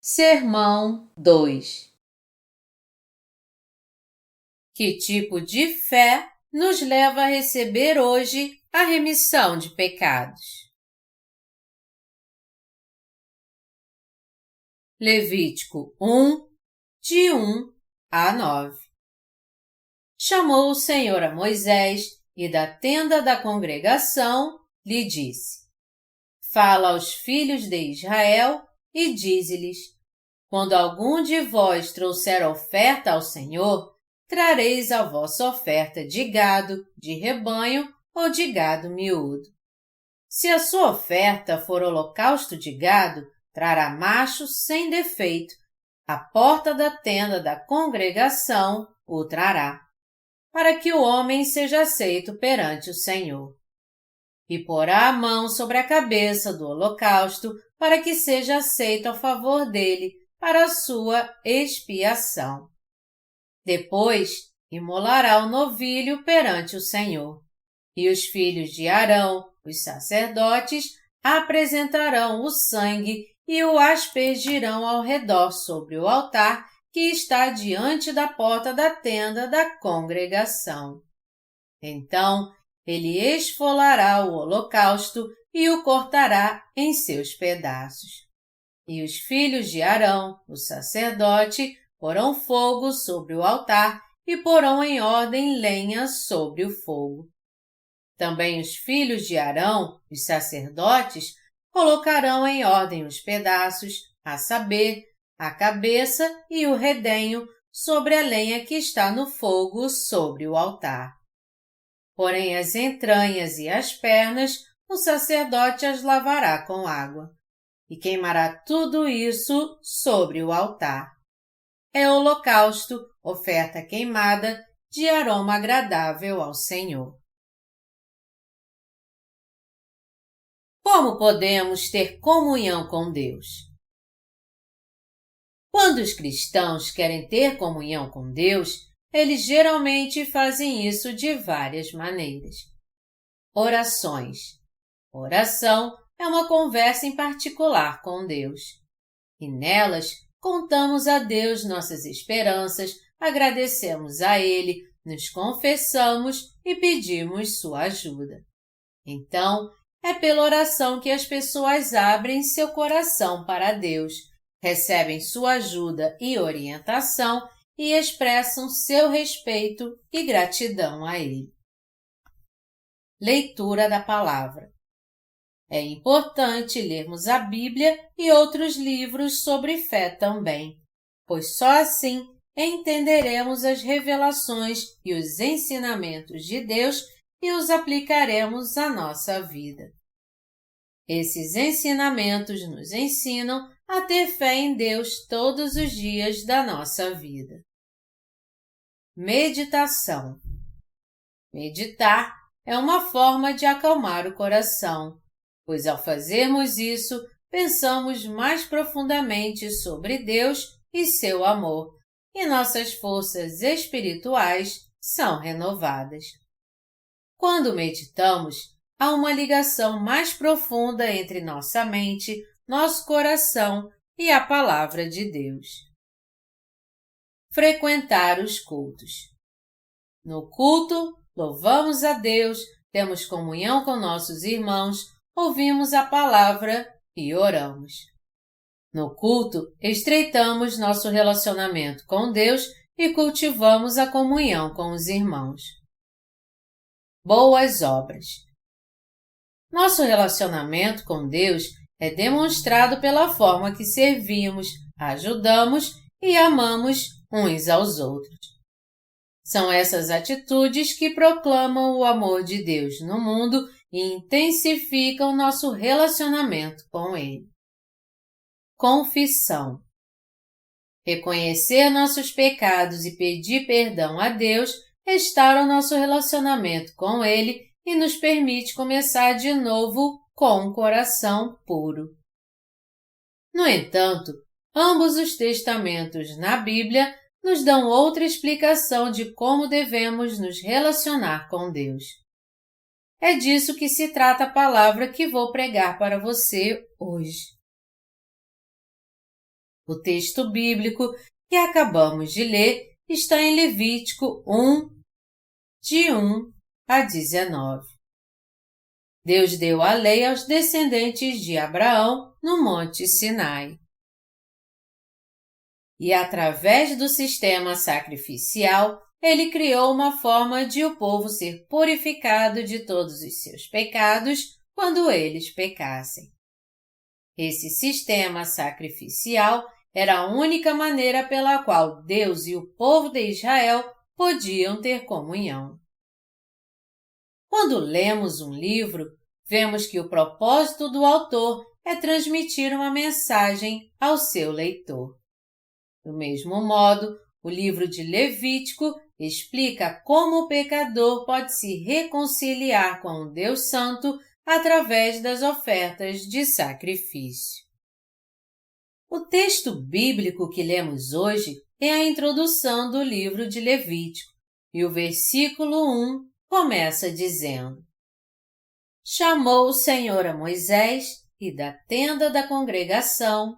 Sermão 2. Que tipo de fé nos leva a receber hoje a remissão de pecados? Levítico 1, de 1 a 9. Chamou o Senhor a Moisés e da tenda da congregação lhe disse: Fala aos filhos de Israel e dize-lhes: Quando algum de vós trouxer oferta ao Senhor, trareis a vossa oferta de gado, de rebanho ou de gado miúdo. Se a sua oferta for holocausto de gado, trará macho sem defeito. À porta da tenda da congregação o trará, para que o homem seja aceito perante o Senhor. E porá a mão sobre a cabeça do holocausto, para que seja aceito a favor dele, para a sua expiação. Depois, imolará o novilho perante o Senhor. E os filhos de Arão, os sacerdotes, apresentarão o sangue e o aspergirão ao redor sobre o altar que está diante da porta da tenda da congregação. Então, ele esfolará o holocausto e o cortará em seus pedaços. E os filhos de Arão, o sacerdote, porão fogo sobre o altar e porão em ordem lenha sobre o fogo. Também os filhos de Arão, os sacerdotes, colocarão em ordem os pedaços, a saber, a cabeça e o redenho, sobre a lenha que está no fogo sobre o altar. Porém as entranhas e as pernas, o sacerdote as lavará com água, e queimará tudo isso sobre o altar. É holocausto, oferta queimada, de aroma agradável ao Senhor. Como podemos ter comunhão com Deus? Quando os cristãos querem ter comunhão com Deus, eles geralmente fazem isso de várias maneiras. Orações. Oração é uma conversa em particular com Deus. E nelas, contamos a Deus nossas esperanças, agradecemos a Ele, nos confessamos e pedimos sua ajuda. Então, é pela oração que as pessoas abrem seu coração para Deus, recebem sua ajuda e orientação e expressam seu respeito e gratidão a Ele. Leitura da Palavra. É importante lermos a Bíblia e outros livros sobre fé também, pois só assim entenderemos as revelações e os ensinamentos de Deus e os aplicaremos à nossa vida. Esses ensinamentos nos ensinam a ter fé em Deus todos os dias da nossa vida. Meditação. Meditar é uma forma de acalmar o coração, pois ao fazermos isso, pensamos mais profundamente sobre Deus e seu amor, e nossas forças espirituais são renovadas. Quando meditamos, há uma ligação mais profunda entre nossa mente, nosso coração e a Palavra de Deus. Frequentar os cultos. No culto, louvamos a Deus, temos comunhão com nossos irmãos, ouvimos a palavra e oramos. No culto, estreitamos nosso relacionamento com Deus e cultivamos a comunhão com os irmãos. Boas obras. Nosso relacionamento com Deus é demonstrado pela forma que servimos, ajudamos e amamos uns aos outros. São essas atitudes que proclamam o amor de Deus no mundo e intensificam nosso relacionamento com Ele. Confissão. Reconhecer nossos pecados e pedir perdão a Deus restaura o nosso relacionamento com Ele e nos permite começar de novo com um coração puro. No entanto, ambos os testamentos na Bíblia nos dão outra explicação de como devemos nos relacionar com Deus. É disso que se trata a palavra que vou pregar para você hoje. O texto bíblico que acabamos de ler está em Levítico 1, de 1 a 19. Deus deu a lei aos descendentes de Abraão no Monte Sinai. E através do sistema sacrificial, ele criou uma forma de o povo ser purificado de todos os seus pecados quando eles pecassem. Esse sistema sacrificial era a única maneira pela qual Deus e o povo de Israel podiam ter comunhão. Quando lemos um livro, vemos que o propósito do autor é transmitir uma mensagem ao seu leitor. Do mesmo modo, o livro de Levítico explica como o pecador pode se reconciliar com o Deus Santo através das ofertas de sacrifício. O texto bíblico que lemos hoje é a introdução do livro de Levítico, e o versículo 1 começa dizendo: Chamou o Senhor a Moisés e da tenda da congregação.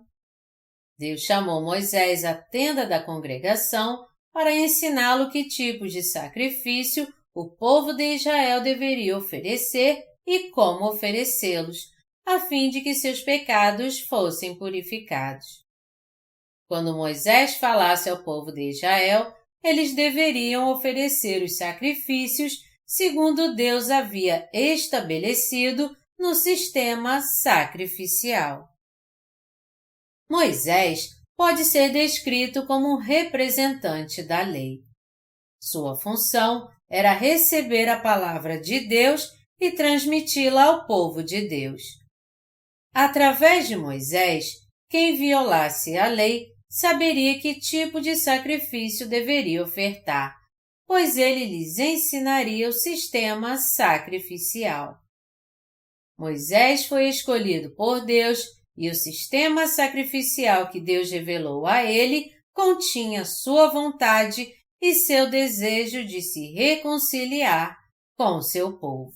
Deus chamou Moisés à tenda da congregação para ensiná-lo que tipos de sacrifício o povo de Israel deveria oferecer e como oferecê-los, a fim de que seus pecados fossem purificados. Quando Moisés falasse ao povo de Israel, eles deveriam oferecer os sacrifícios segundo Deus havia estabelecido no sistema sacrificial. Moisés pode ser descrito como um representante da lei. Sua função era receber a palavra de Deus e transmiti-la ao povo de Deus. Através de Moisés, quem violasse a lei saberia que tipo de sacrifício deveria ofertar, pois ele lhes ensinaria o sistema sacrificial. Moisés foi escolhido por Deus e o sistema sacrificial que Deus revelou a ele continha sua vontade e seu desejo de se reconciliar com seu povo.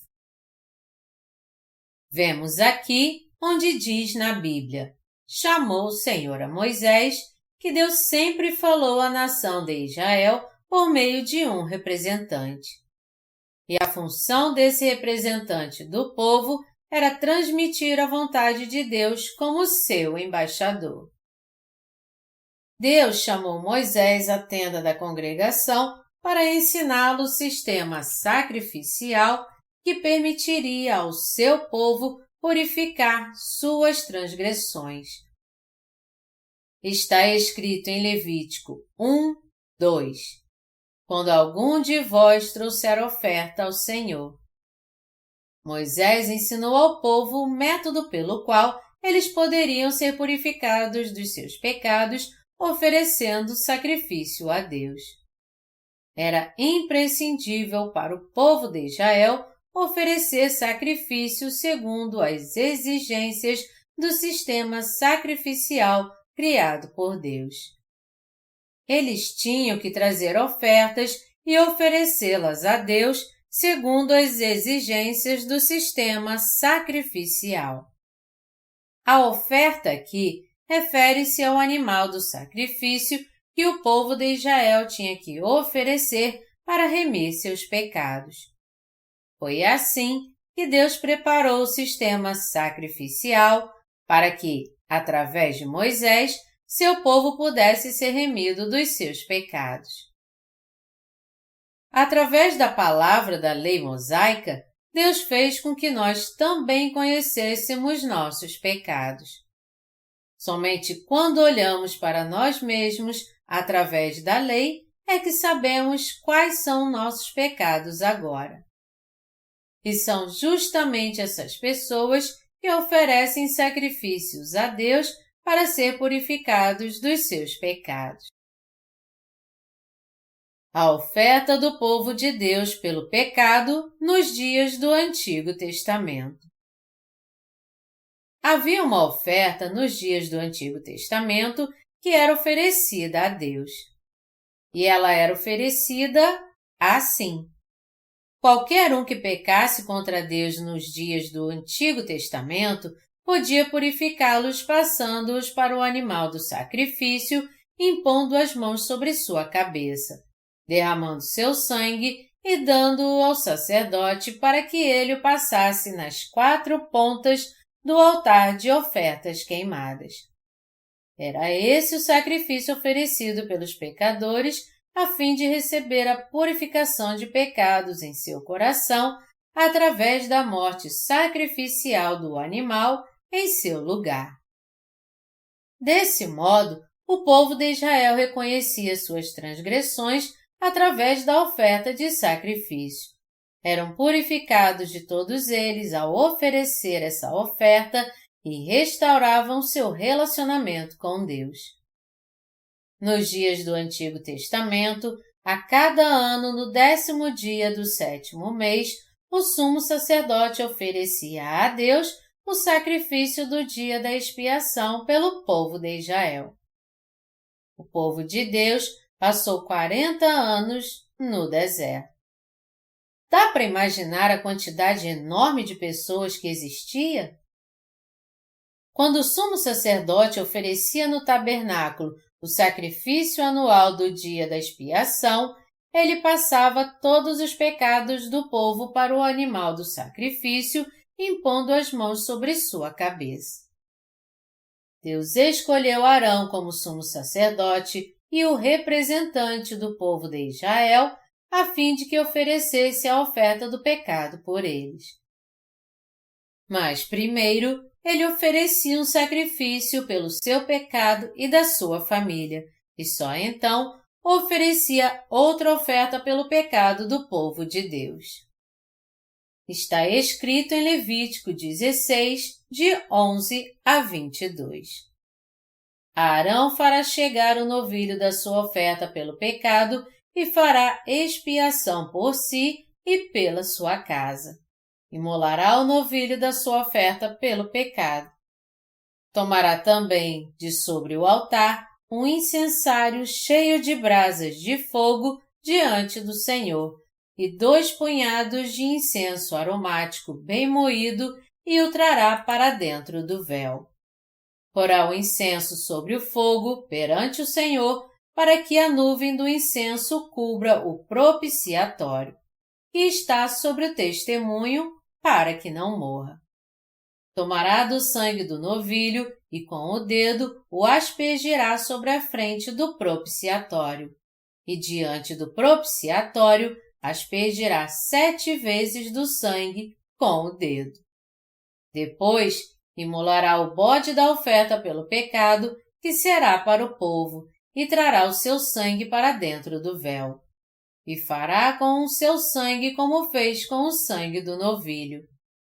Vemos aqui onde diz na Bíblia: chamou o Senhor a Moisés, que Deus sempre falou à nação de Israel por meio de um representante. E a função desse representante do povo era transmitir a vontade de Deus como seu embaixador. Deus chamou Moisés à tenda da congregação para ensiná-lo o sistema sacrificial que permitiria ao seu povo purificar suas transgressões. Está escrito em Levítico 1, 2: Quando algum de vós trouxer oferta ao Senhor. Moisés ensinou ao povo o método pelo qual eles poderiam ser purificados dos seus pecados oferecendo sacrifício a Deus. Era imprescindível para o povo de Israel oferecer sacrifício segundo as exigências do sistema sacrificial criado por Deus. Eles tinham que trazer ofertas e oferecê-las a Deus segundo as exigências do sistema sacrificial. A oferta aqui refere-se ao animal do sacrifício que o povo de Israel tinha que oferecer para remir seus pecados. Foi assim que Deus preparou o sistema sacrificial para que, através de Moisés, seu povo pudesse ser remido dos seus pecados. Através da palavra da lei mosaica, Deus fez com que nós também conhecêssemos nossos pecados. Somente quando olhamos para nós mesmos através da lei é que sabemos quais são nossos pecados agora. E são justamente essas pessoas que oferecem sacrifícios a Deus para ser purificados dos seus pecados. A oferta do povo de Deus pelo pecado nos dias do Antigo Testamento. Havia uma oferta nos dias do Antigo Testamento que era oferecida a Deus. E ela era oferecida assim. Qualquer um que pecasse contra Deus nos dias do Antigo Testamento podia purificá-los passando-os para o animal do sacrifício, impondo as mãos sobre sua cabeça, derramando seu sangue e dando-o ao sacerdote para que ele o passasse nas 4 pontas do altar de ofertas queimadas. Era esse o sacrifício oferecido pelos pecadores a fim de receber a purificação de pecados em seu coração através da morte sacrificial do animal em seu lugar. Desse modo, o povo de Israel reconhecia suas transgressões através da oferta de sacrifício. Eram purificados de todos eles ao oferecer essa oferta e restauravam seu relacionamento com Deus. Nos dias do Antigo Testamento, a cada ano, no 10º dia do 7º mês, o sumo sacerdote oferecia a Deus o sacrifício do dia da expiação pelo povo de Israel. O povo de Deus passou 40 anos no deserto. Dá para imaginar a quantidade enorme de pessoas que existia? Quando o sumo sacerdote oferecia no tabernáculo o sacrifício anual do dia da expiação, ele passava todos os pecados do povo para o animal do sacrifício, impondo as mãos sobre sua cabeça. Deus escolheu Arão como sumo sacerdote e o representante do povo de Israel, a fim de que oferecesse a oferta do pecado por eles. Mas primeiro, ele oferecia um sacrifício pelo seu pecado e da sua família, e só então oferecia outra oferta pelo pecado do povo de Deus. Está escrito em Levítico 16, de 11 a 22. Arão fará chegar o novilho da sua oferta pelo pecado e fará expiação por si e pela sua casa. Imolará o novilho da sua oferta pelo pecado. Tomará também de sobre o altar um incensário cheio de brasas de fogo diante do Senhor, e 2 punhados de incenso aromático bem moído, e o trará para dentro do véu. Porá o incenso sobre o fogo perante o Senhor, para que a nuvem do incenso cubra o propiciatório, que está sobre o testemunho, para que não morra. Tomará do sangue do novilho e com o dedo o aspergirá sobre a frente do propiciatório, e diante do propiciatório aspergirá 7 vezes do sangue com o dedo. Depois, imolará o bode da oferta pelo pecado, que será para o povo, e trará o seu sangue para dentro do véu. E fará com o seu sangue como fez com o sangue do novilho.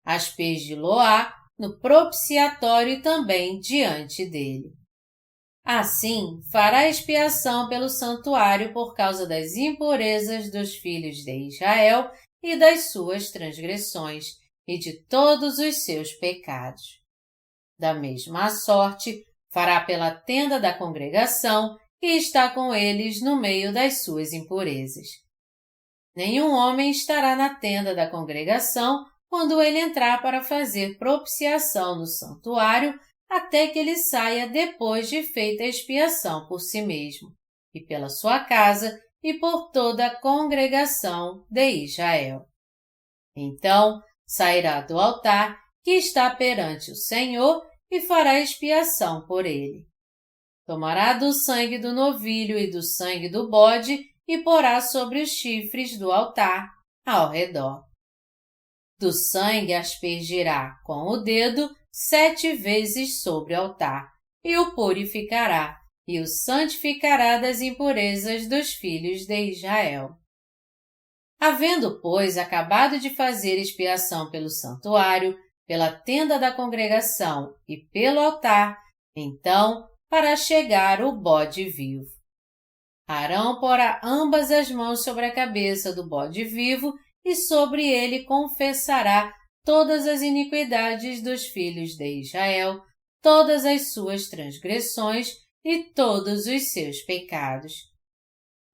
Aspergi-lo-á no propiciatório e também diante dele. Assim, fará expiação pelo santuário por causa das impurezas dos filhos de Israel e das suas transgressões, e de todos os seus pecados. Da mesma sorte, fará pela tenda da congregação, que está com eles no meio das suas impurezas. Nenhum homem estará na tenda da congregação quando ele entrar para fazer propiciação no santuário, até que ele saia depois de feita a expiação por si mesmo, e pela sua casa, e por toda a congregação de Israel. Então, sairá do altar, que está perante o Senhor, e fará expiação por ele. Tomará do sangue do novilho e do sangue do bode, e porá sobre os chifres do altar, ao redor. Do sangue aspergirá com o dedo 7 vezes sobre o altar, e o purificará, e o santificará das impurezas dos filhos de Israel. Havendo, pois, acabado de fazer expiação pelo santuário, pela tenda da congregação e pelo altar, então fará chegar o bode vivo. Arão porá ambas as mãos sobre a cabeça do bode vivo e sobre ele confessará todas as iniquidades dos filhos de Israel, todas as suas transgressões e todos os seus pecados.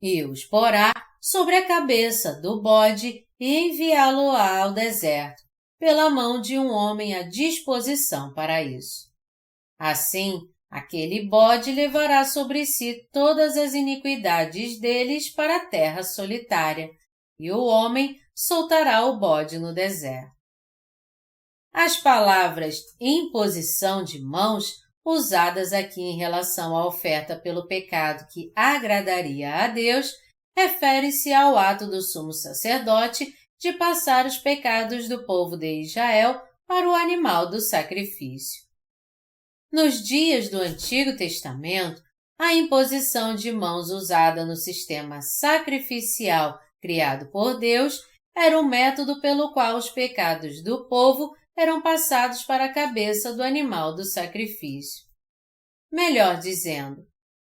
E os porá sobre a cabeça do bode e enviá-lo-á ao deserto, pela mão de um homem à disposição para isso. Assim, aquele bode levará sobre si todas as iniquidades deles para a terra solitária, e o homem soltará o bode no deserto. As palavras imposição de mãos, usadas aqui em relação à oferta pelo pecado que agradaria a Deus, refere-se ao ato do sumo sacerdote de passar os pecados do povo de Israel para o animal do sacrifício. Nos dias do Antigo Testamento, a imposição de mãos usada no sistema sacrificial criado por Deus era o método pelo qual os pecados do povo eram passados para a cabeça do animal do sacrifício. Melhor dizendo,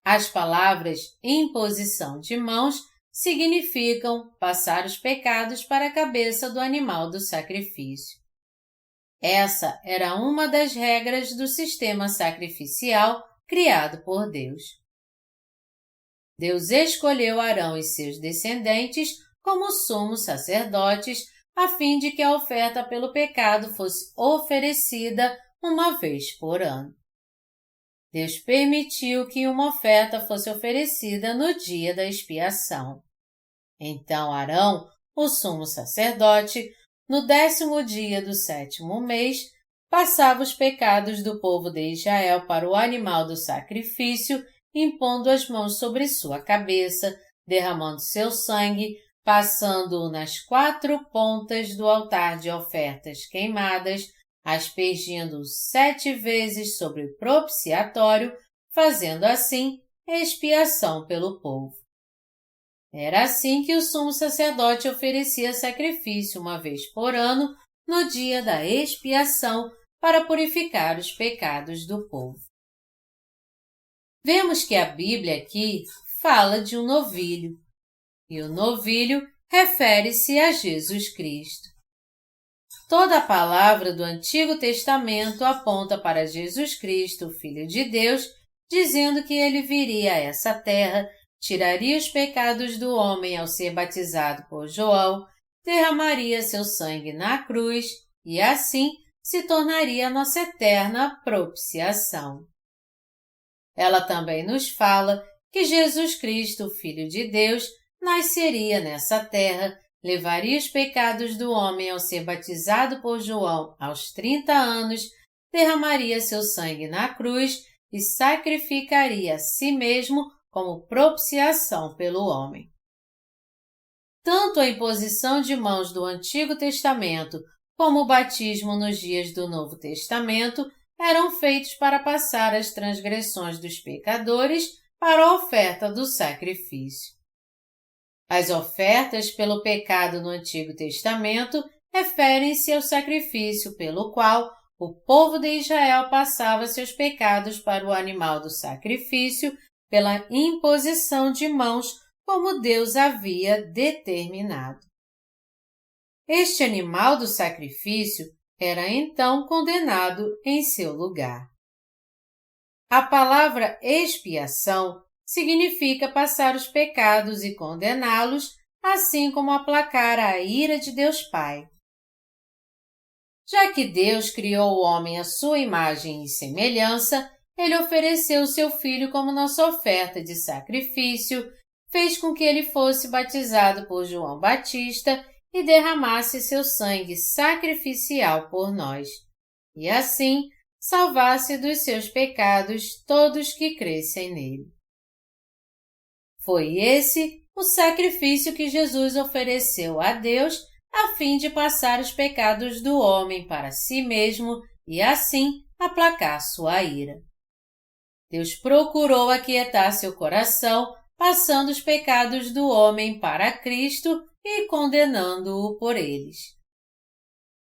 as palavras imposição de mãos significam passar os pecados para a cabeça do animal do sacrifício. Essa era uma das regras do sistema sacrificial criado por Deus. Deus escolheu Arão e seus descendentes como sumos sacerdotes a fim de que a oferta pelo pecado fosse oferecida uma vez por ano. Deus permitiu que uma oferta fosse oferecida no dia da expiação. Então Arão, o sumo sacerdote, no 10º dia do 7º mês, passava os pecados do povo de Israel para o animal do sacrifício, impondo as mãos sobre sua cabeça, derramando seu sangue, passando-o nas 4 pontas do altar de ofertas queimadas, aspergindo-o 7 vezes sobre o propiciatório, fazendo assim expiação pelo povo. Era assim que o sumo sacerdote oferecia sacrifício uma vez por ano, no dia da expiação, para purificar os pecados do povo. Vemos que a Bíblia aqui fala de um novilho, e o novilho refere-se a Jesus Cristo. Toda a palavra do Antigo Testamento aponta para Jesus Cristo, o Filho de Deus, dizendo que ele viria a essa terra, tiraria os pecados do homem ao ser batizado por João, derramaria seu sangue na cruz e, assim, se tornaria a nossa eterna propiciação. Ela também nos fala que Jesus Cristo, o Filho de Deus, nasceria nessa terra, levaria os pecados do homem ao ser batizado por João aos 30 anos, derramaria seu sangue na cruz e sacrificaria a si mesmo como propiciação pelo homem. Tanto a imposição de mãos do Antigo Testamento como o batismo nos dias do Novo Testamento eram feitos para passar as transgressões dos pecadores para a oferta do sacrifício. As ofertas pelo pecado no Antigo Testamento referem-se ao sacrifício pelo qual o povo de Israel passava seus pecados para o animal do sacrifício pela imposição de mãos, como Deus havia determinado. Este animal do sacrifício era então condenado em seu lugar. A palavra expiação significa passar os pecados e condená-los, assim como aplacar a ira de Deus Pai. Já que Deus criou o homem à sua imagem e semelhança, ele ofereceu seu Filho como nossa oferta de sacrifício, fez com que ele fosse batizado por João Batista e derramasse seu sangue sacrificial por nós, e assim salvasse dos seus pecados todos que crescem nele. Foi esse o sacrifício que Jesus ofereceu a Deus a fim de passar os pecados do homem para si mesmo e assim aplacar sua ira. Deus procurou aquietar seu coração, passando os pecados do homem para Cristo e condenando-o por eles.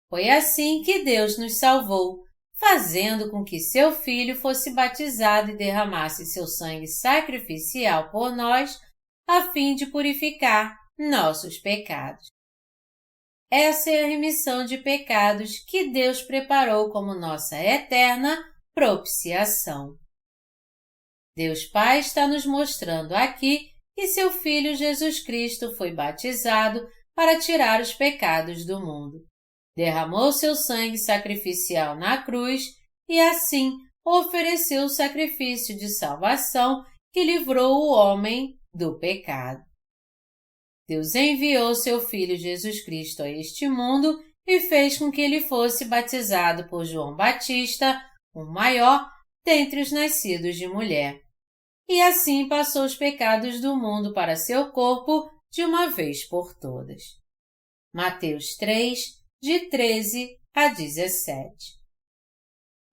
Foi assim que Deus nos salvou, fazendo com que seu Filho fosse batizado e derramasse seu sangue sacrificial por nós, a fim de purificar nossos pecados. Essa é a remissão de pecados que Deus preparou como nossa eterna propiciação. Deus Pai está nos mostrando aqui que seu Filho Jesus Cristo foi batizado para tirar os pecados do mundo. derramou seu sangue sacrificial na cruz e assim ofereceu o sacrifício de salvação que livrou o homem do pecado. Deus enviou seu Filho Jesus Cristo a este mundo e fez com que ele fosse batizado por João Batista, o maior dentre os nascidos de mulher. E assim passou os pecados do mundo para seu corpo de uma vez por todas. Mateus 3, de 13 a 17.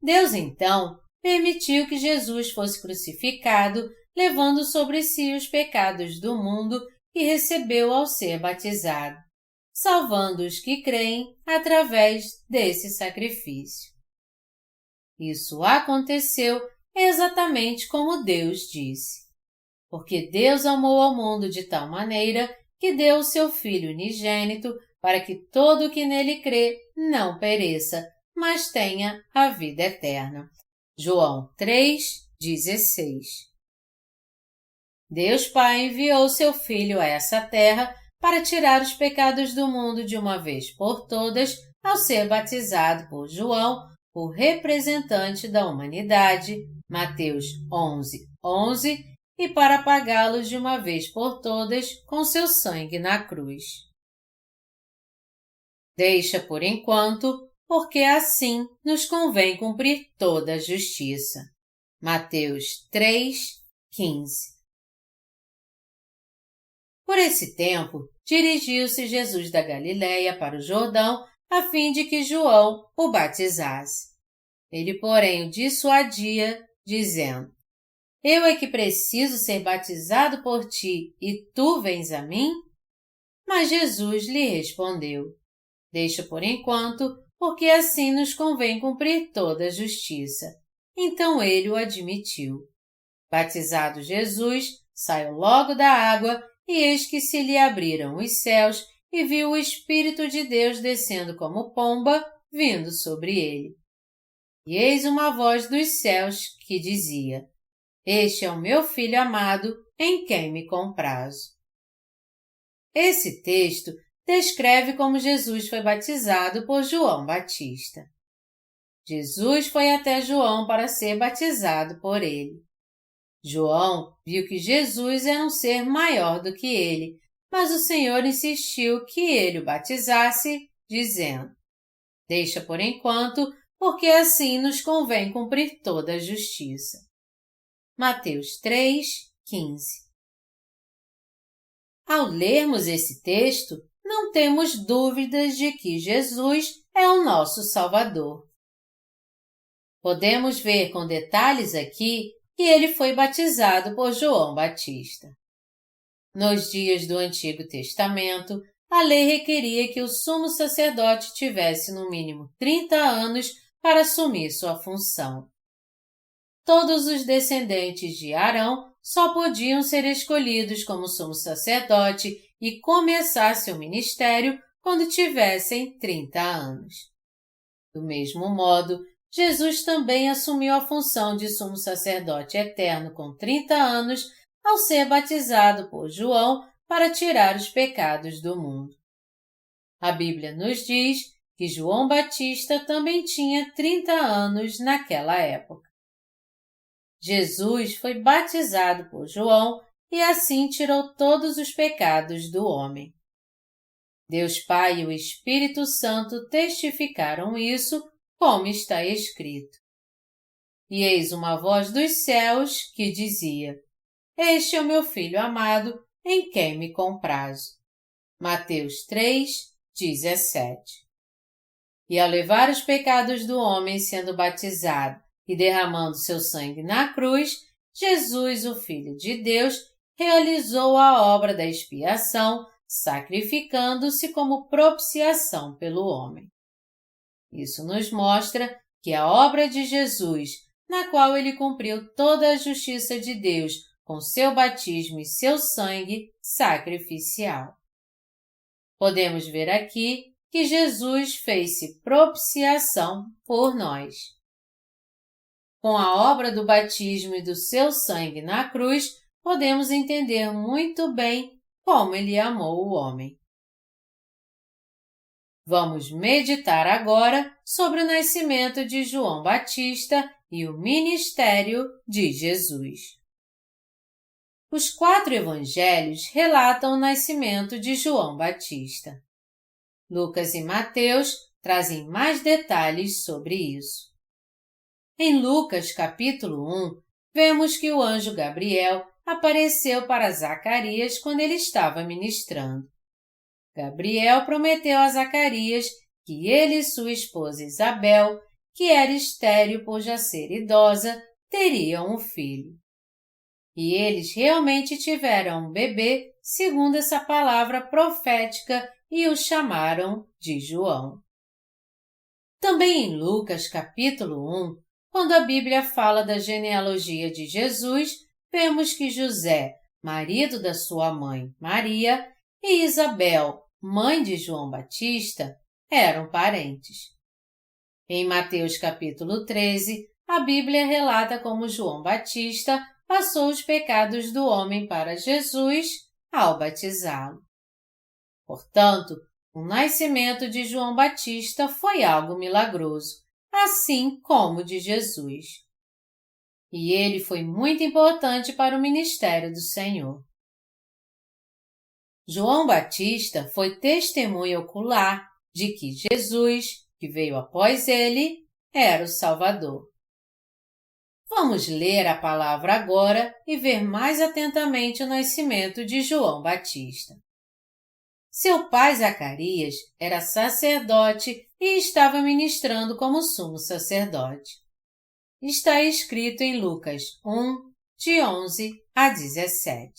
Deus, então, permitiu que Jesus fosse crucificado, levando sobre si os pecados do mundo e recebeu ao ser batizado, salvando os que creem através desse sacrifício. Isso aconteceu exatamente como Deus disse. Porque Deus amou ao mundo de tal maneira que deu o seu Filho unigênito para que todo o que nele crê não pereça, mas tenha a vida eterna. João 3:16. Deus Pai enviou seu Filho a essa terra para tirar os pecados do mundo de uma vez por todas ao ser batizado por João, o representante da humanidade, Mateus 11:11, e para pagá-los de uma vez por todas com seu sangue na cruz. Deixa por enquanto, porque assim nos convém cumprir toda a justiça. Mateus 3:15. Por esse tempo, dirigiu-se Jesus da Galiléia para o Jordão, a fim de que João o batizasse. Ele, porém, o dissuadia, dizendo: Eu é que preciso ser batizado por ti, e tu vens a mim? Mas Jesus lhe respondeu: Deixa por enquanto, porque assim nos convém cumprir toda a justiça. Então ele o admitiu. Batizado Jesus, saiu logo da água, e eis que se lhe abriram os céus, e viu o Espírito de Deus descendo como pomba, vindo sobre ele. E eis uma voz dos céus que dizia: Este é o meu Filho amado, em quem me comprazo. Esse texto descreve como Jesus foi batizado por João Batista. Jesus foi até João para ser batizado por ele. João viu que Jesus era um ser maior do que ele, mas o Senhor insistiu que ele o batizasse, dizendo: Deixa por enquanto, porque assim nos convém cumprir toda a justiça. Mateus 3:15. Ao lermos esse texto, não temos dúvidas de que Jesus é o nosso Salvador. Podemos ver com detalhes aqui que ele foi batizado por João Batista. Nos dias do Antigo Testamento, a lei requeria que o sumo sacerdote tivesse no mínimo 30 anos para assumir sua função. Todos os descendentes de Arão só podiam ser escolhidos como sumo sacerdote e começar seu ministério quando tivessem 30 anos. Do mesmo modo, Jesus também assumiu a função de sumo sacerdote eterno com 30 anos ao ser batizado por João para tirar os pecados do mundo. A Bíblia nos diz que João Batista também tinha 30 anos naquela época. Jesus foi batizado por João e assim tirou todos os pecados do homem. Deus Pai e o Espírito Santo testificaram isso, como está escrito. E eis uma voz dos céus que dizia: Este é o meu Filho amado, em quem me comprazo. Mateus 3:17. E ao levar os pecados do homem sendo batizado e derramando seu sangue na cruz, Jesus, o Filho de Deus, realizou a obra da expiação, sacrificando-se como propiciação pelo homem. Isso nos mostra que a obra de Jesus, na qual ele cumpriu toda a justiça de Deus com seu batismo e seu sangue sacrificial. Podemos ver aqui que Jesus fez-se propiciação por nós. Com a obra do batismo e do seu sangue na cruz, podemos entender muito bem como ele amou o homem. Vamos meditar agora sobre o nascimento de João Batista e o ministério de Jesus. Os 4 evangelhos relatam o nascimento de João Batista. Lucas e Mateus trazem mais detalhes sobre isso. Em Lucas, capítulo 1, vemos que o anjo Gabriel apareceu para Zacarias quando ele estava ministrando. Gabriel prometeu a Zacarias que ele e sua esposa Isabel, que era estéril por já ser idosa, teriam um filho. E eles realmente tiveram um bebê, segundo essa palavra profética, e o chamaram de João. Também em Lucas, capítulo 1, quando a Bíblia fala da genealogia de Jesus, vemos que José, marido da sua mãe Maria, e Isabel, mãe de João Batista, eram parentes. Em Mateus capítulo 13, a Bíblia relata como João Batista passou os pecados do homem para Jesus ao batizá-lo. Portanto, o nascimento de João Batista foi algo milagroso, assim como o de Jesus. E ele foi muito importante para o ministério do Senhor. João Batista foi testemunha ocular de que Jesus, que veio após ele, era o Salvador. Vamos ler a palavra agora e ver mais atentamente o nascimento de João Batista. Seu pai Zacarias era sacerdote e estava ministrando como sumo sacerdote. Está escrito em Lucas 1, de 11 a 17.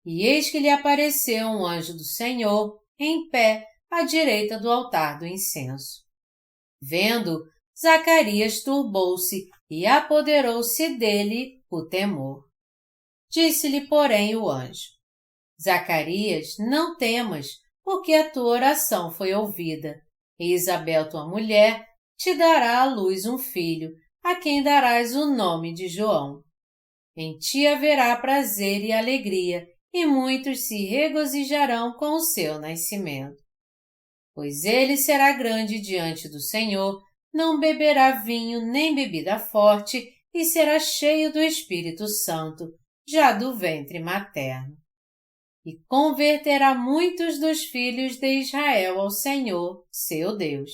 E eis que lhe apareceu um anjo do Senhor, em pé, à direita do altar do incenso. Vendo, Zacarias turbou-se e apoderou-se dele o temor. Disse-lhe, porém, o anjo: Zacarias, não temas, porque a tua oração foi ouvida, e Isabel, tua mulher, te dará à luz um filho, a quem darás o nome de João. Em ti haverá prazer e alegria, e muitos se regozijarão com o seu nascimento. Pois ele será grande diante do Senhor, não beberá vinho nem bebida forte, e será cheio do Espírito Santo, já do ventre materno. E converterá muitos dos filhos de Israel ao Senhor, seu Deus.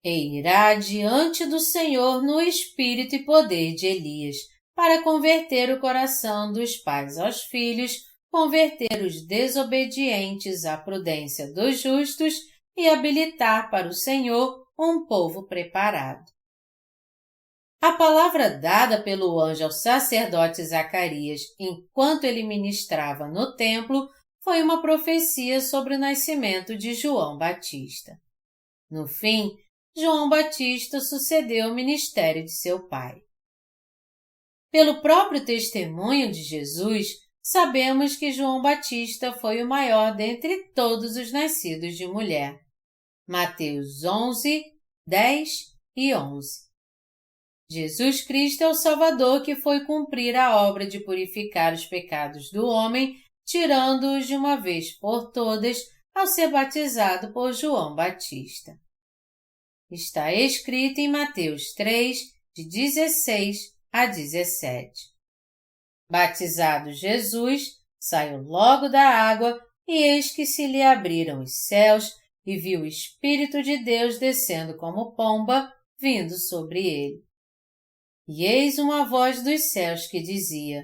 E irá diante do Senhor no espírito e poder de Elias, para converter o coração dos pais aos filhos, converter os desobedientes à prudência dos justos e habilitar para o Senhor um povo preparado. A palavra dada pelo anjo ao sacerdote Zacarias enquanto ele ministrava no templo foi uma profecia sobre o nascimento de João Batista. No fim, João Batista sucedeu o ministério de seu pai. Pelo próprio testemunho de Jesus, sabemos que João Batista foi o maior dentre todos os nascidos de mulher. Mateus 11, 10 e 11. Jesus Cristo é o Salvador que foi cumprir a obra de purificar os pecados do homem, tirando-os de uma vez por todas, ao ser batizado por João Batista. Está escrito em Mateus 3, de 16 a 17. Batizado Jesus, saiu logo da água, e eis que se lhe abriram os céus, e viu o Espírito de Deus descendo como pomba, vindo sobre ele. E eis uma voz dos céus que dizia: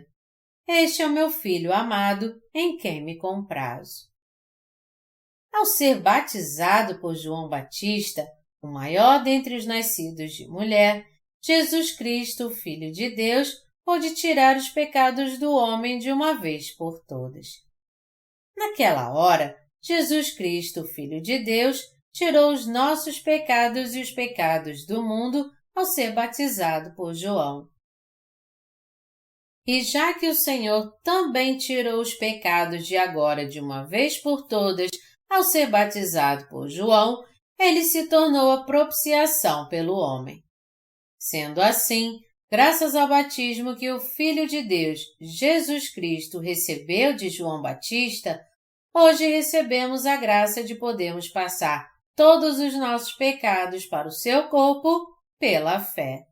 Este é o meu Filho amado, em quem me comprazo. Ao ser batizado por João Batista, o maior dentre os nascidos de mulher, Jesus Cristo, o Filho de Deus, pôde tirar os pecados do homem de uma vez por todas. Naquela hora, Jesus Cristo, o Filho de Deus, tirou os nossos pecados e os pecados do mundo ao ser batizado por João. E já que o Senhor também tirou os pecados de agora de uma vez por todas ao ser batizado por João, ele se tornou a propiciação pelo homem. Sendo assim, graças ao batismo que o Filho de Deus, Jesus Cristo, recebeu de João Batista, hoje recebemos a graça de podermos passar todos os nossos pecados para o seu corpo pela fé.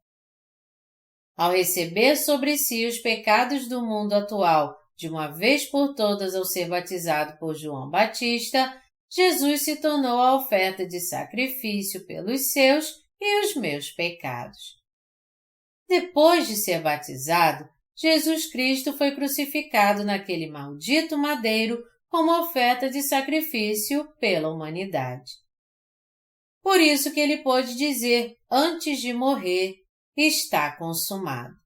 Ao receber sobre si os pecados do mundo atual de uma vez por todas ao ser batizado por João Batista, Jesus se tornou a oferta de sacrifício pelos seus e os meus pecados. Depois de ser batizado, Jesus Cristo foi crucificado naquele maldito madeiro como oferta de sacrifício pela humanidade. Por isso que ele pôde dizer, antes de morrer, está consumado.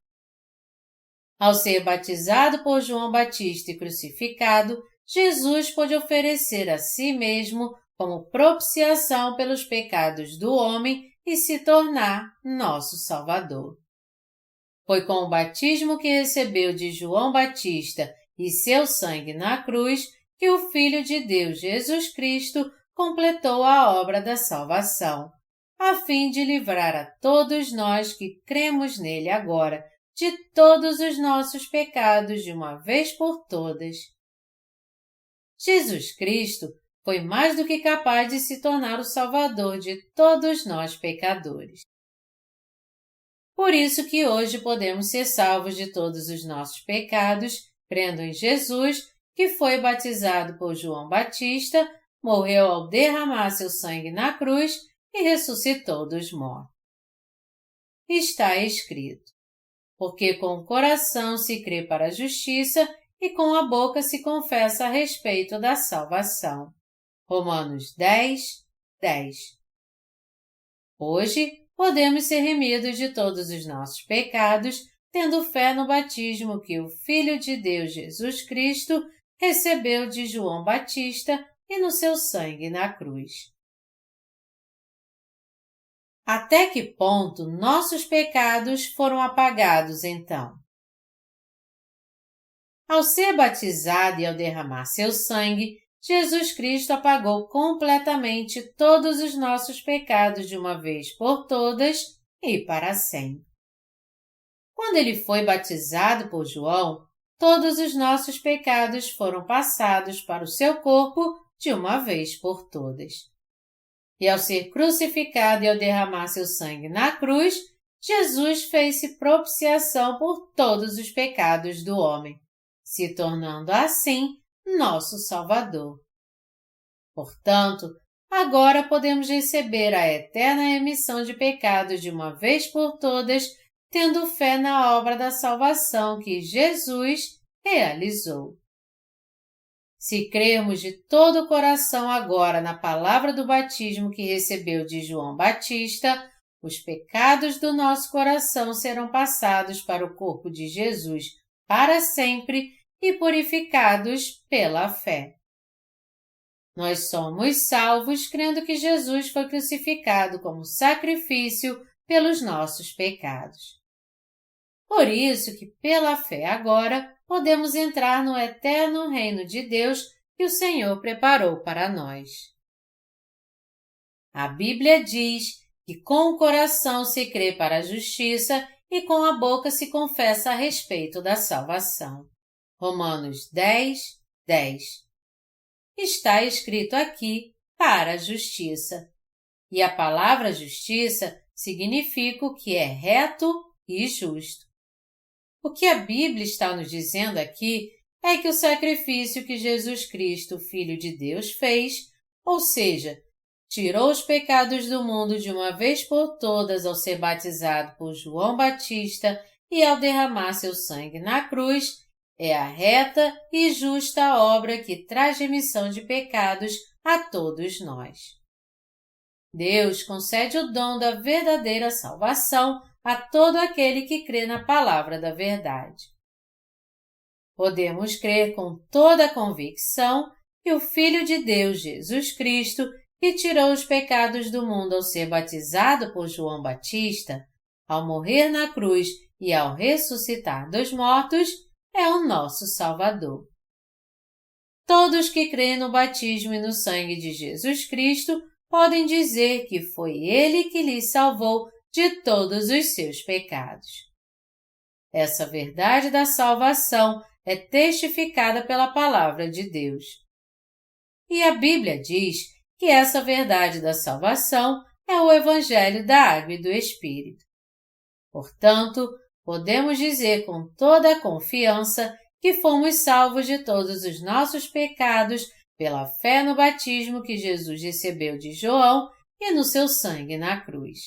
Ao ser batizado por João Batista e crucificado, Jesus pôde oferecer a si mesmo como propiciação pelos pecados do homem e se tornar nosso Salvador. Foi com o batismo que recebeu de João Batista e seu sangue na cruz que o Filho de Deus Jesus Cristo completou a obra da salvação, a fim de livrar a todos nós que cremos nele agora de todos os nossos pecados de uma vez por todas. Jesus Cristo foi mais do que capaz de se tornar o Salvador de todos nós pecadores. Por isso que hoje podemos ser salvos de todos os nossos pecados, crendo em Jesus, que foi batizado por João Batista, morreu ao derramar seu sangue na cruz e ressuscitou dos mortos. Está escrito: porque com o coração se crê para a justiça e com a boca se confessa a respeito da salvação. Romanos 10, 10. Hoje, podemos ser remidos de todos os nossos pecados, tendo fé no batismo que o Filho de Deus Jesus Cristo recebeu de João Batista e no seu sangue na cruz. Até que ponto nossos pecados foram apagados então? Ao ser batizado e ao derramar seu sangue, Jesus Cristo apagou completamente todos os nossos pecados de uma vez por todas e para sempre. Quando ele foi batizado por João, todos os nossos pecados foram passados para o seu corpo de uma vez por todas. E ao ser crucificado e ao derramar seu sangue na cruz, Jesus fez-se propiciação por todos os pecados do homem, se tornando assim nosso Salvador. Portanto, agora podemos receber a eterna remissão de pecados de uma vez por todas, tendo fé na obra da salvação que Jesus realizou. Se crermos de todo o coração agora na palavra do batismo que recebeu de João Batista, os pecados do nosso coração serão passados para o corpo de Jesus para sempre e purificados pela fé. Nós somos salvos crendo que Jesus foi crucificado como sacrifício pelos nossos pecados. Por isso que, pela fé agora, podemos entrar no eterno reino de Deus que o Senhor preparou para nós. A Bíblia diz que com o coração se crê para a justiça e com a boca se confessa a respeito da salvação. Romanos 10, 10. Está escrito aqui para a justiça. E a palavra justiça significa o que é reto e justo. O que a Bíblia está nos dizendo aqui é que o sacrifício que Jesus Cristo, Filho de Deus, fez, ou seja, tirou os pecados do mundo de uma vez por todas ao ser batizado por João Batista e ao derramar seu sangue na cruz, é a reta e justa obra que traz remissão de pecados a todos nós. Deus concede o dom da verdadeira salvação a todo aquele que crê na palavra da verdade. Podemos crer com toda a convicção que o Filho de Deus, Jesus Cristo, que tirou os pecados do mundo ao ser batizado por João Batista, ao morrer na cruz e ao ressuscitar dos mortos, é o nosso Salvador. Todos que creem no batismo e no sangue de Jesus Cristo podem dizer que foi Ele que lhes salvou de todos os seus pecados. Essa verdade da salvação é testificada pela palavra de Deus. e a Bíblia diz que essa verdade da salvação é o Evangelho da Água e do Espírito. Portanto, podemos dizer com toda a confiança que fomos salvos de todos os nossos pecados pela fé no batismo que Jesus recebeu de João e no seu sangue na cruz.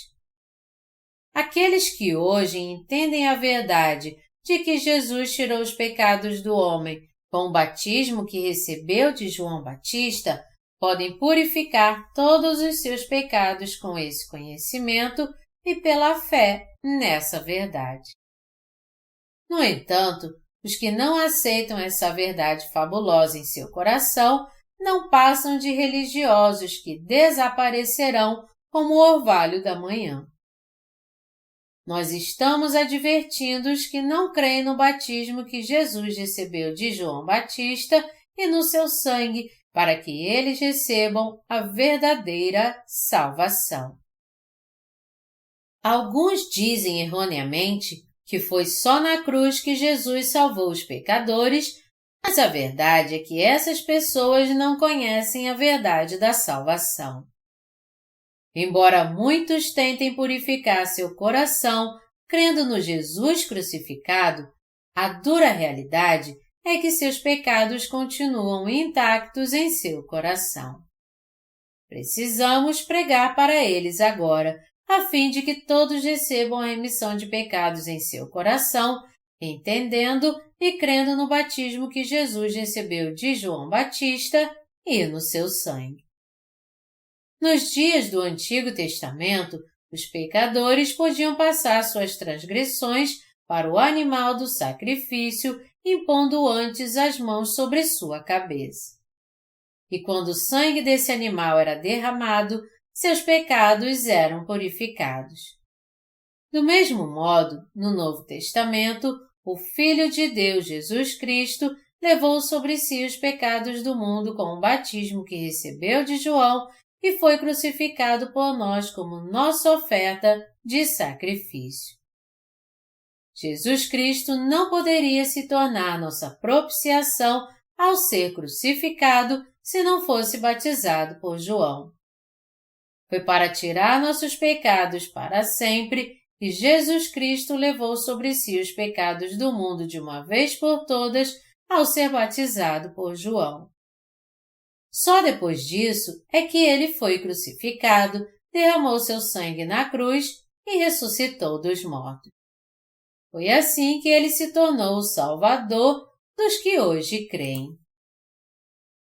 Aqueles que hoje entendem a verdade de que Jesus tirou os pecados do homem com o batismo que recebeu de João Batista, podem purificar todos os seus pecados com esse conhecimento e pela fé nessa verdade. No entanto, os que não aceitam essa verdade fabulosa em seu coração não passam de religiosos que desaparecerão como o orvalho da manhã. Nós estamos advertindo os que não creem no batismo que Jesus recebeu de João Batista e no seu sangue, para que eles recebam a verdadeira salvação. Alguns dizem erroneamente que foi só na cruz que Jesus salvou os pecadores, mas a verdade é que essas pessoas não conhecem a verdade da salvação. Embora muitos tentem purificar seu coração crendo no Jesus crucificado, a dura realidade é que seus pecados continuam intactos em seu coração. Precisamos pregar para eles agora, a fim de que todos recebam a remissão de pecados em seu coração, entendendo e crendo no batismo que Jesus recebeu de João Batista e no seu sangue. Nos dias do Antigo Testamento, os pecadores podiam passar suas transgressões para o animal do sacrifício, impondo antes as mãos sobre sua cabeça. E quando o sangue desse animal era derramado, seus pecados eram purificados. Do mesmo modo, no Novo Testamento, o Filho de Deus, Jesus Cristo, levou sobre si os pecados do mundo com o batismo que recebeu de João e foi crucificado por nós como nossa oferta de sacrifício. Jesus Cristo não poderia se tornar nossa propiciação ao ser crucificado se não fosse batizado por João. Foi para tirar nossos pecados para sempre que Jesus Cristo levou sobre si os pecados do mundo de uma vez por todas ao ser batizado por João. Só depois disso é que ele foi crucificado, derramou seu sangue na cruz e ressuscitou dos mortos. Foi assim que ele se tornou o Salvador dos que hoje creem.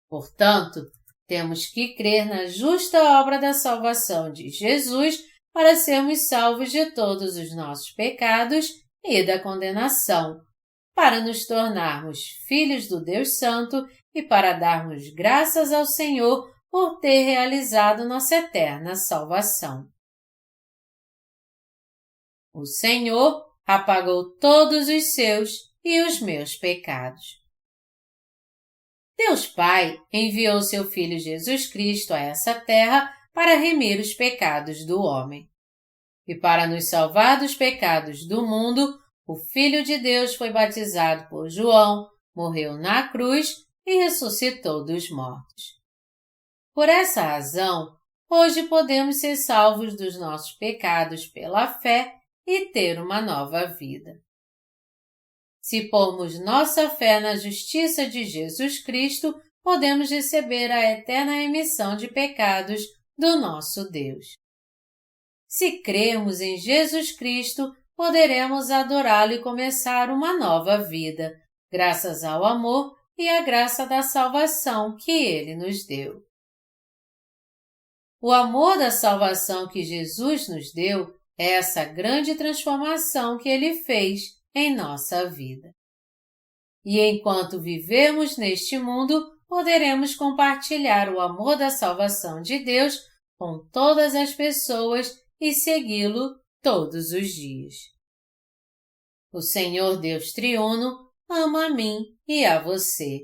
Portanto, temos que crer na justa obra da salvação de Jesus para sermos salvos de todos os nossos pecados e da condenação, para nos tornarmos filhos do Deus Santo e para darmos graças ao Senhor por ter realizado nossa eterna salvação. O Senhor apagou todos os seus e os meus pecados. Deus Pai enviou seu Filho Jesus Cristo a essa terra para remir os pecados do homem. E para nos salvar dos pecados do mundo, o Filho de Deus foi batizado por João, morreu na cruz e ressuscitou dos mortos. Por essa razão, hoje podemos ser salvos dos nossos pecados pela fé e ter uma nova vida. Se pormos nossa fé na justiça de Jesus Cristo, podemos receber a eterna remissão de pecados do nosso Deus. Se crermos em Jesus Cristo, poderemos adorá-lo e começar uma nova vida, graças ao amor e à graça da salvação que Ele nos deu. O amor da salvação que Jesus nos deu é essa grande transformação que Ele fez em nossa vida. E enquanto vivemos neste mundo, poderemos compartilhar o amor da salvação de Deus com todas as pessoas e segui-lo todos os dias. O Senhor Deus Triuno ama a mim e a você.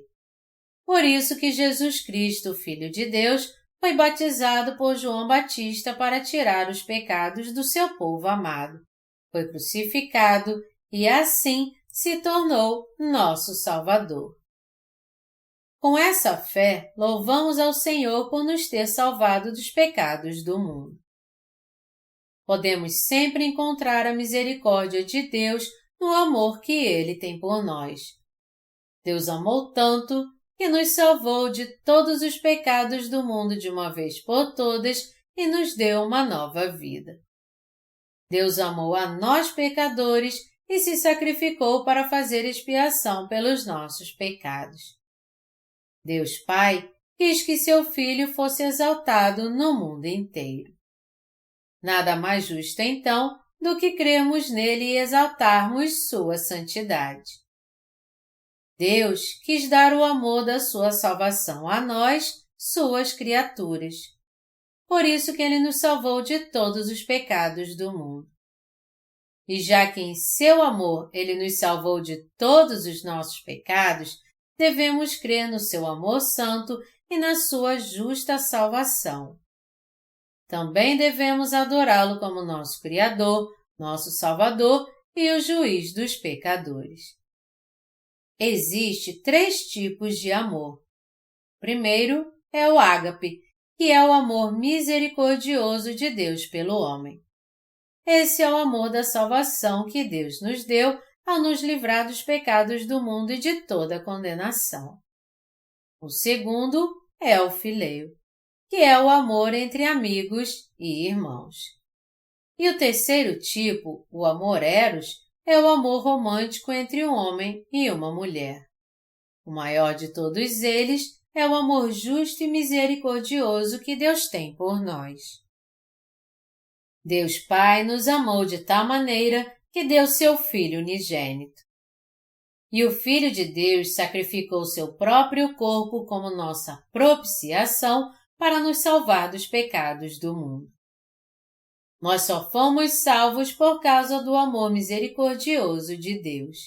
Por isso que Jesus Cristo, Filho de Deus, foi batizado por João Batista para tirar os pecados do seu povo amado. Foi crucificado e assim se tornou nosso Salvador. Com essa fé, louvamos ao Senhor por nos ter salvado dos pecados do mundo. Podemos sempre encontrar a misericórdia de Deus no amor que Ele tem por nós. Deus amou tanto que nos salvou de todos os pecados do mundo de uma vez por todas e nos deu uma nova vida. Deus amou a nós pecadores e se sacrificou para fazer expiação pelos nossos pecados. Deus Pai quis que seu Filho fosse exaltado no mundo inteiro. Nada mais justo, então, do que crermos nele e exaltarmos sua santidade. Deus quis dar o amor da sua salvação a nós, suas criaturas. Por isso que ele nos salvou de todos os pecados do mundo. E já que em seu amor ele nos salvou de todos os nossos pecados, devemos crer no seu amor santo e na sua justa salvação. Também devemos adorá-lo como nosso Criador, nosso Salvador e o juiz dos pecadores. Existem 3 tipos de amor. Primeiro é o ágape, que é o amor misericordioso de Deus pelo homem. Esse é o amor da salvação que Deus nos deu ao nos livrar dos pecados do mundo e de toda a condenação. O segundo é o filéu, que é o amor entre amigos e irmãos. E o terceiro tipo, o amor eros, é o amor romântico entre um homem e uma mulher. O maior de todos eles é o amor justo e misericordioso que Deus tem por nós. Deus Pai nos amou de tal maneira que deu seu Filho unigênito. E o Filho de Deus sacrificou seu próprio corpo como nossa propiciação para nos salvar dos pecados do mundo. Nós só fomos salvos por causa do amor misericordioso de Deus.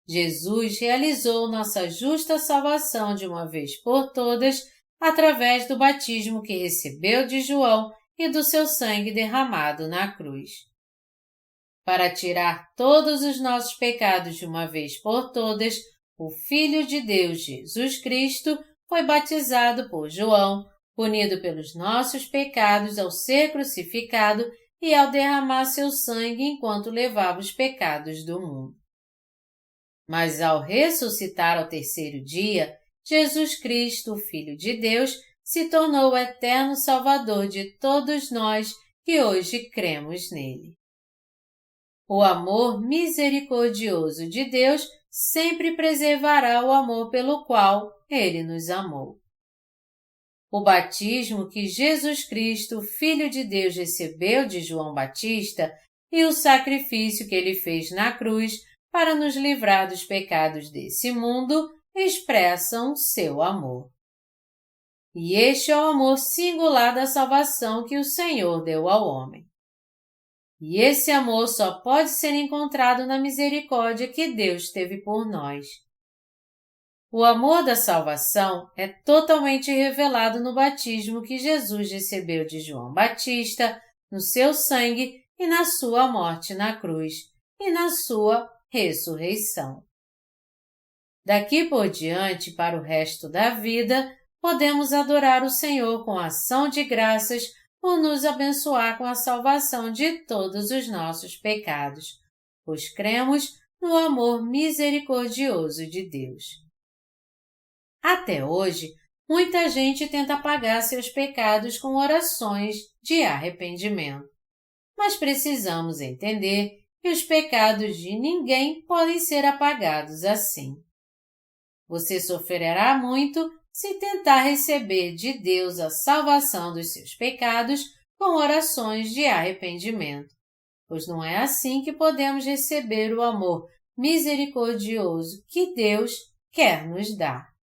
Jesus realizou nossa justa salvação de uma vez por todas através do batismo que recebeu de João e do seu sangue derramado na cruz. Para tirar todos os nossos pecados de uma vez por todas, o Filho de Deus, Jesus Cristo, foi batizado por João, punido pelos nossos pecados ao ser crucificado e ao derramar seu sangue enquanto levava os pecados do mundo. Mas ao ressuscitar ao terceiro dia, Jesus Cristo, o Filho de Deus, se tornou o eterno Salvador de todos nós que hoje cremos nele. O amor misericordioso de Deus sempre preservará o amor pelo qual ele nos amou. O batismo que Jesus Cristo, Filho de Deus, recebeu de João Batista e o sacrifício que ele fez na cruz para nos livrar dos pecados desse mundo expressam seu amor. E este é o amor singular da salvação que o Senhor deu ao homem. E esse amor só pode ser encontrado na misericórdia que Deus teve por nós. O amor da salvação é totalmente revelado no batismo que Jesus recebeu de João Batista, no seu sangue e na sua morte na cruz, e na sua ressurreição. Daqui por diante, para o resto da vida, podemos adorar o Senhor com ação de graças por nos abençoar com a salvação de todos os nossos pecados, pois cremos no amor misericordioso de Deus. Até hoje, muita gente tenta apagar seus pecados com orações de arrependimento. Mas precisamos entender que os pecados de ninguém podem ser apagados assim. Você sofrerá muito se tentar receber de Deus a salvação dos seus pecados com orações de arrependimento, pois não é assim que podemos receber o amor misericordioso que Deus quer nos dar.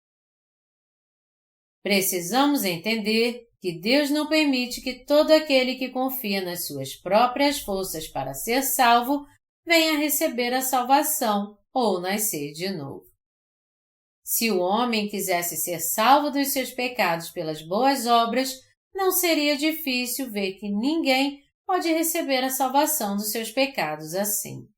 Precisamos entender que Deus não permite que todo aquele que confia nas suas próprias forças para ser salvo venha receber a salvação ou nascer de novo. Se o homem quisesse ser salvo dos seus pecados pelas boas obras, não seria difícil ver que ninguém pode receber a salvação dos seus pecados assim.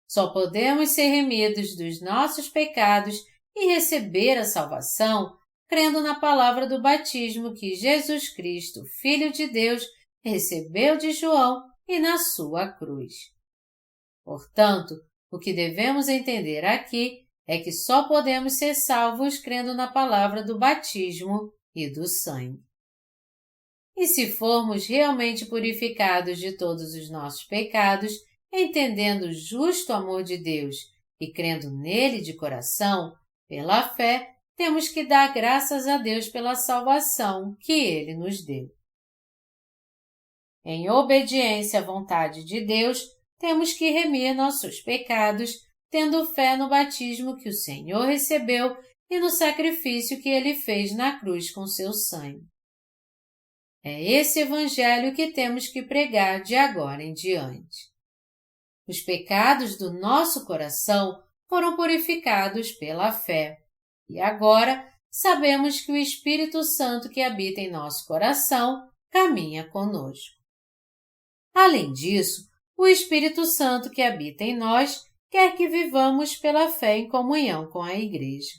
Só podemos ser remidos dos nossos pecados e receber a salvação crendo na palavra do batismo que Jesus Cristo, Filho de Deus, recebeu de João e na sua cruz. Portanto, o que devemos entender aqui é que só podemos ser salvos crendo na palavra do batismo e do sangue. E se formos realmente purificados de todos os nossos pecados, entendendo o justo amor de Deus e crendo nele de coração, pela fé, temos que dar graças a Deus pela salvação que Ele nos deu. Em obediência à vontade de Deus, temos que remir nossos pecados, tendo fé no batismo que o Senhor recebeu e no sacrifício que Ele fez na cruz com seu sangue. É esse Evangelho que temos que pregar de agora em diante. Os pecados do nosso coração foram purificados pela fé. E agora sabemos que o Espírito Santo que habita em nosso coração caminha conosco. Além disso, o Espírito Santo que habita em nós quer que vivamos pela fé em comunhão com a Igreja.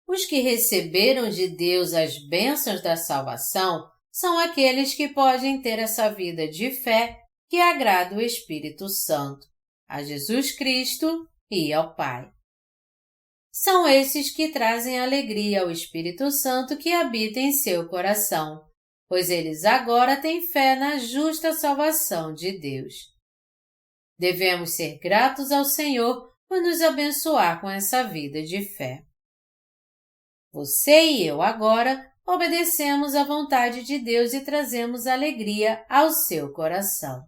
Os que receberam de Deus as bênçãos da salvação são aqueles que podem ter essa vida de fé que agrada o Espírito Santo, a Jesus Cristo e ao Pai. São esses que trazem alegria ao Espírito Santo que habita em seu coração, pois eles agora têm fé na justa salvação de Deus. Devemos ser gratos ao Senhor por nos abençoar com essa vida de fé. Você e eu agora obedecemos à vontade de Deus e trazemos alegria ao seu coração.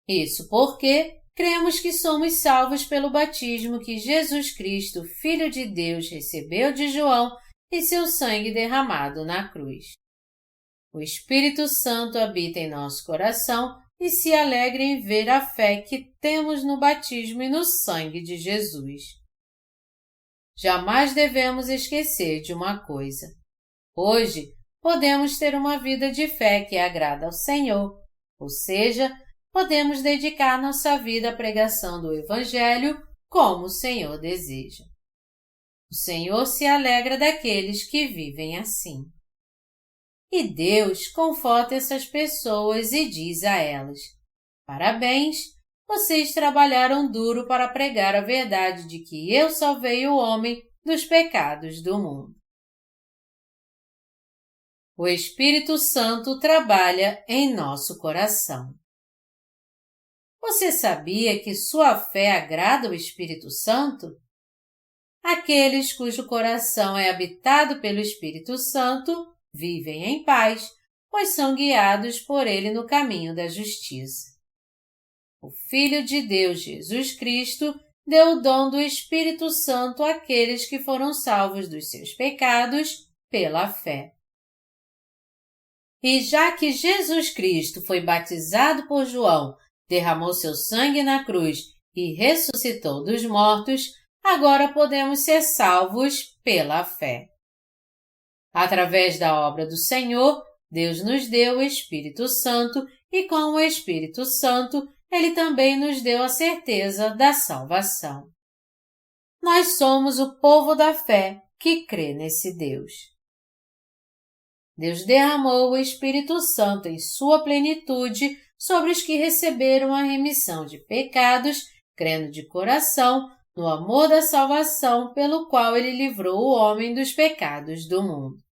Isso porque cremos que somos salvos pelo batismo que Jesus Cristo, Filho de Deus, recebeu de João e seu sangue derramado na cruz. O Espírito Santo habita em nosso coração e se alegra em ver a fé que temos no batismo e no sangue de Jesus. Jamais devemos esquecer de uma coisa. Hoje, podemos ter uma vida de fé que agrada ao Senhor, ou seja, podemos dedicar nossa vida à pregação do Evangelho como o Senhor deseja. O Senhor se alegra daqueles que vivem assim. E Deus conforta essas pessoas e diz a elas: Parabéns! Vocês trabalharam duro para pregar a verdade de que eu salvei o homem dos pecados do mundo. O Espírito Santo trabalha em nosso coração. Você sabia que sua fé agrada o Espírito Santo? Aqueles cujo coração é habitado pelo Espírito Santo vivem em paz, pois são guiados por ele no caminho da justiça. O Filho de Deus, Jesus Cristo, deu o dom do Espírito Santo àqueles que foram salvos dos seus pecados pela fé. E já que Jesus Cristo foi batizado por João, derramou seu sangue na cruz e ressuscitou dos mortos, agora podemos ser salvos pela fé. Através da obra do Senhor, Deus nos deu o Espírito Santo e com o Espírito Santo, Ele também nos deu a certeza da salvação. Nós somos o povo da fé que crê nesse Deus. Deus derramou o Espírito Santo em sua plenitude sobre os que receberam a remissão de pecados, crendo de coração no amor da salvação pelo qual Ele livrou o homem dos pecados do mundo.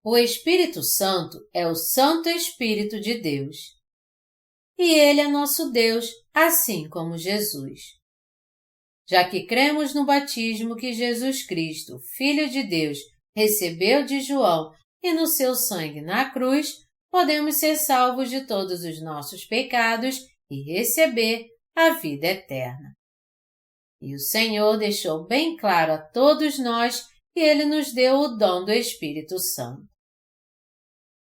O Espírito Santo é o Santo Espírito de Deus. E Ele é nosso Deus, assim como Jesus. Já que cremos no batismo que Jesus Cristo, Filho de Deus, recebeu de João e no seu sangue na cruz, podemos ser salvos de todos os nossos pecados e receber a vida eterna. E o Senhor deixou bem claro a todos nós que Ele nos deu o dom do Espírito Santo.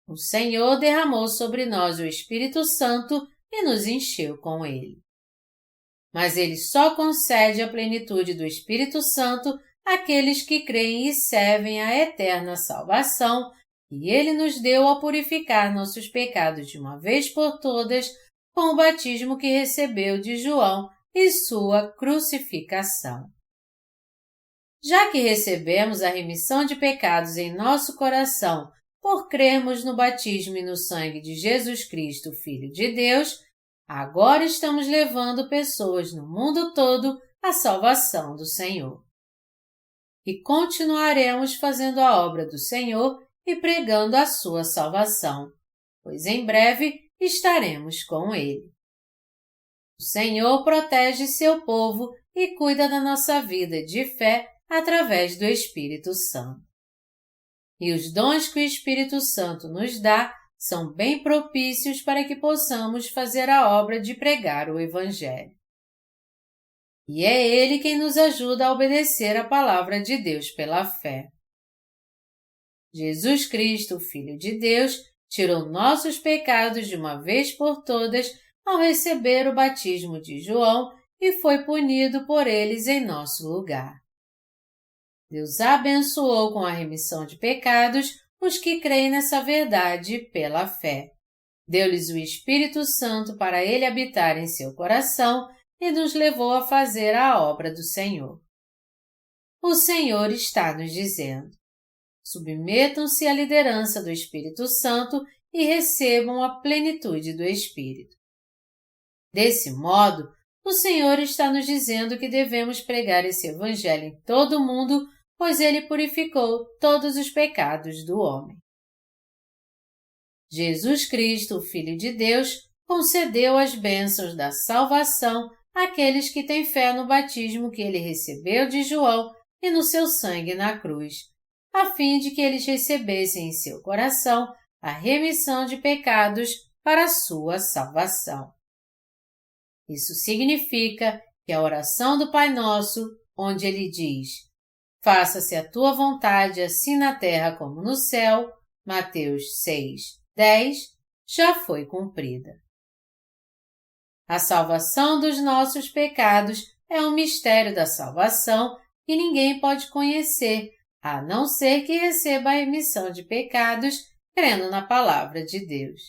O Senhor derramou sobre nós o Espírito Santo e nos encheu com ele. Mas Ele só concede a plenitude do Espírito Santo àqueles que creem e servem a eterna salvação, e Ele nos deu a purificar nossos pecados de uma vez por todas com o batismo que recebeu de João e sua crucificação. Já que recebemos a remissão de pecados em nosso coração por crermos no batismo e no sangue de Jesus Cristo, Filho de Deus, agora estamos levando pessoas no mundo todo à salvação do Senhor. E continuaremos fazendo a obra do Senhor e pregando a sua salvação, pois em breve estaremos com Ele. O Senhor protege seu povo e cuida da nossa vida de fé através do Espírito Santo. E os dons que o Espírito Santo nos dá são bem propícios para que possamos fazer a obra de pregar o Evangelho. E é Ele quem nos ajuda a obedecer a palavra de Deus pela fé. Jesus Cristo, Filho de Deus, tirou nossos pecados de uma vez por todas ao receber o batismo de João e foi punido por eles em nosso lugar. Deus abençoou com a remissão de pecados os que creem nessa verdade pela fé. Deu-lhes o Espírito Santo para ele habitar em seu coração e nos levou a fazer a obra do Senhor. O Senhor está nos dizendo: submetam-se à liderança do Espírito Santo e recebam a plenitude do Espírito. Desse modo, o Senhor está nos dizendo que devemos pregar esse Evangelho em todo o mundo, pois Ele purificou todos os pecados do homem. Jesus Cristo, o Filho de Deus, concedeu as bênçãos da salvação àqueles que têm fé no batismo que Ele recebeu de João e no seu sangue na cruz, a fim de que eles recebessem em seu coração a remissão de pecados para a sua salvação. Isso significa que a oração do Pai Nosso, onde Ele diz: faça-se a tua vontade assim na terra como no céu, Mateus 6, 10, já foi cumprida. A salvação dos nossos pecados é um mistério da salvação que ninguém pode conhecer, a não ser que receba a remissão de pecados crendo na palavra de Deus.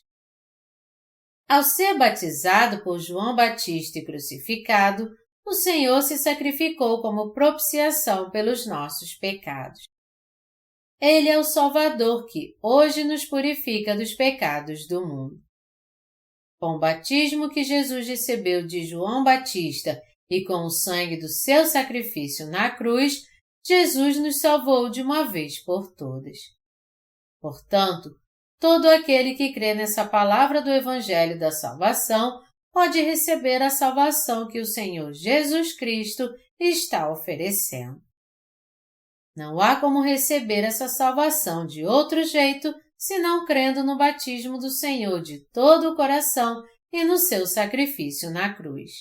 Ao ser batizado por João Batista e crucificado, o Senhor se sacrificou como propiciação pelos nossos pecados. Ele é o Salvador que hoje nos purifica dos pecados do mundo. Com o batismo que Jesus recebeu de João Batista e com o sangue do seu sacrifício na cruz, Jesus nos salvou de uma vez por todas. Portanto, todo aquele que crê nessa palavra do Evangelho da salvação pode receber a salvação que o Senhor Jesus Cristo está oferecendo. Não há como receber essa salvação de outro jeito senão crendo no batismo do Senhor de todo o coração e no seu sacrifício na cruz.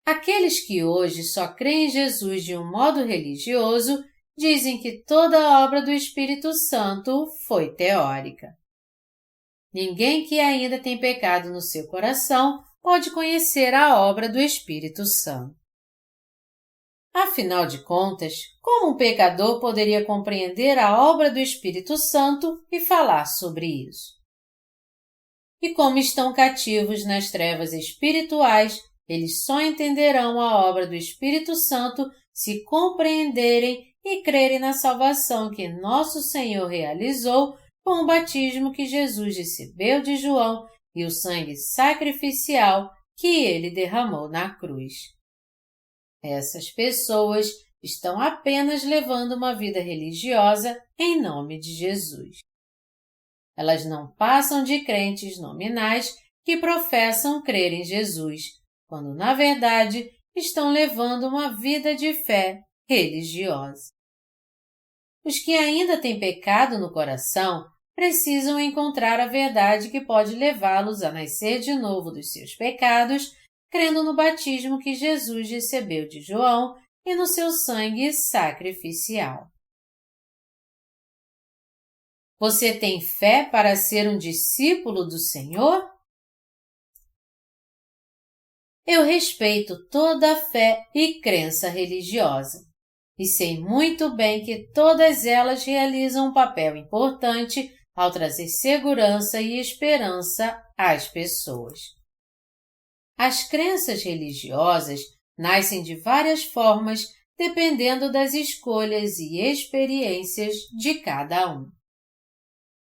Aqueles que hoje só creem em Jesus de um modo religioso dizem que toda a obra do Espírito Santo foi teórica. Ninguém que ainda tem pecado no seu coração pode conhecer a obra do Espírito Santo. Afinal de contas, como um pecador poderia compreender a obra do Espírito Santo e falar sobre isso? E como estão cativos nas trevas espirituais, eles só entenderão a obra do Espírito Santo se compreenderem e crerem na salvação que nosso Senhor realizou com o batismo que Jesus recebeu de João e o sangue sacrificial que ele derramou na cruz. Essas pessoas estão apenas levando uma vida religiosa em nome de Jesus. Elas não passam de crentes nominais que professam crer em Jesus, quando na verdade estão levando uma vida de fé religiosa. Os que ainda têm pecado no coração precisam encontrar a verdade que pode levá-los a nascer de novo dos seus pecados, crendo no batismo que Jesus recebeu de João e no seu sangue sacrificial. Você tem fé para ser um discípulo do Senhor? Eu respeito toda a fé e crença religiosa, e sei muito bem que todas elas realizam um papel importante ao trazer segurança e esperança às pessoas. As crenças religiosas nascem de várias formas, dependendo das escolhas e experiências de cada um.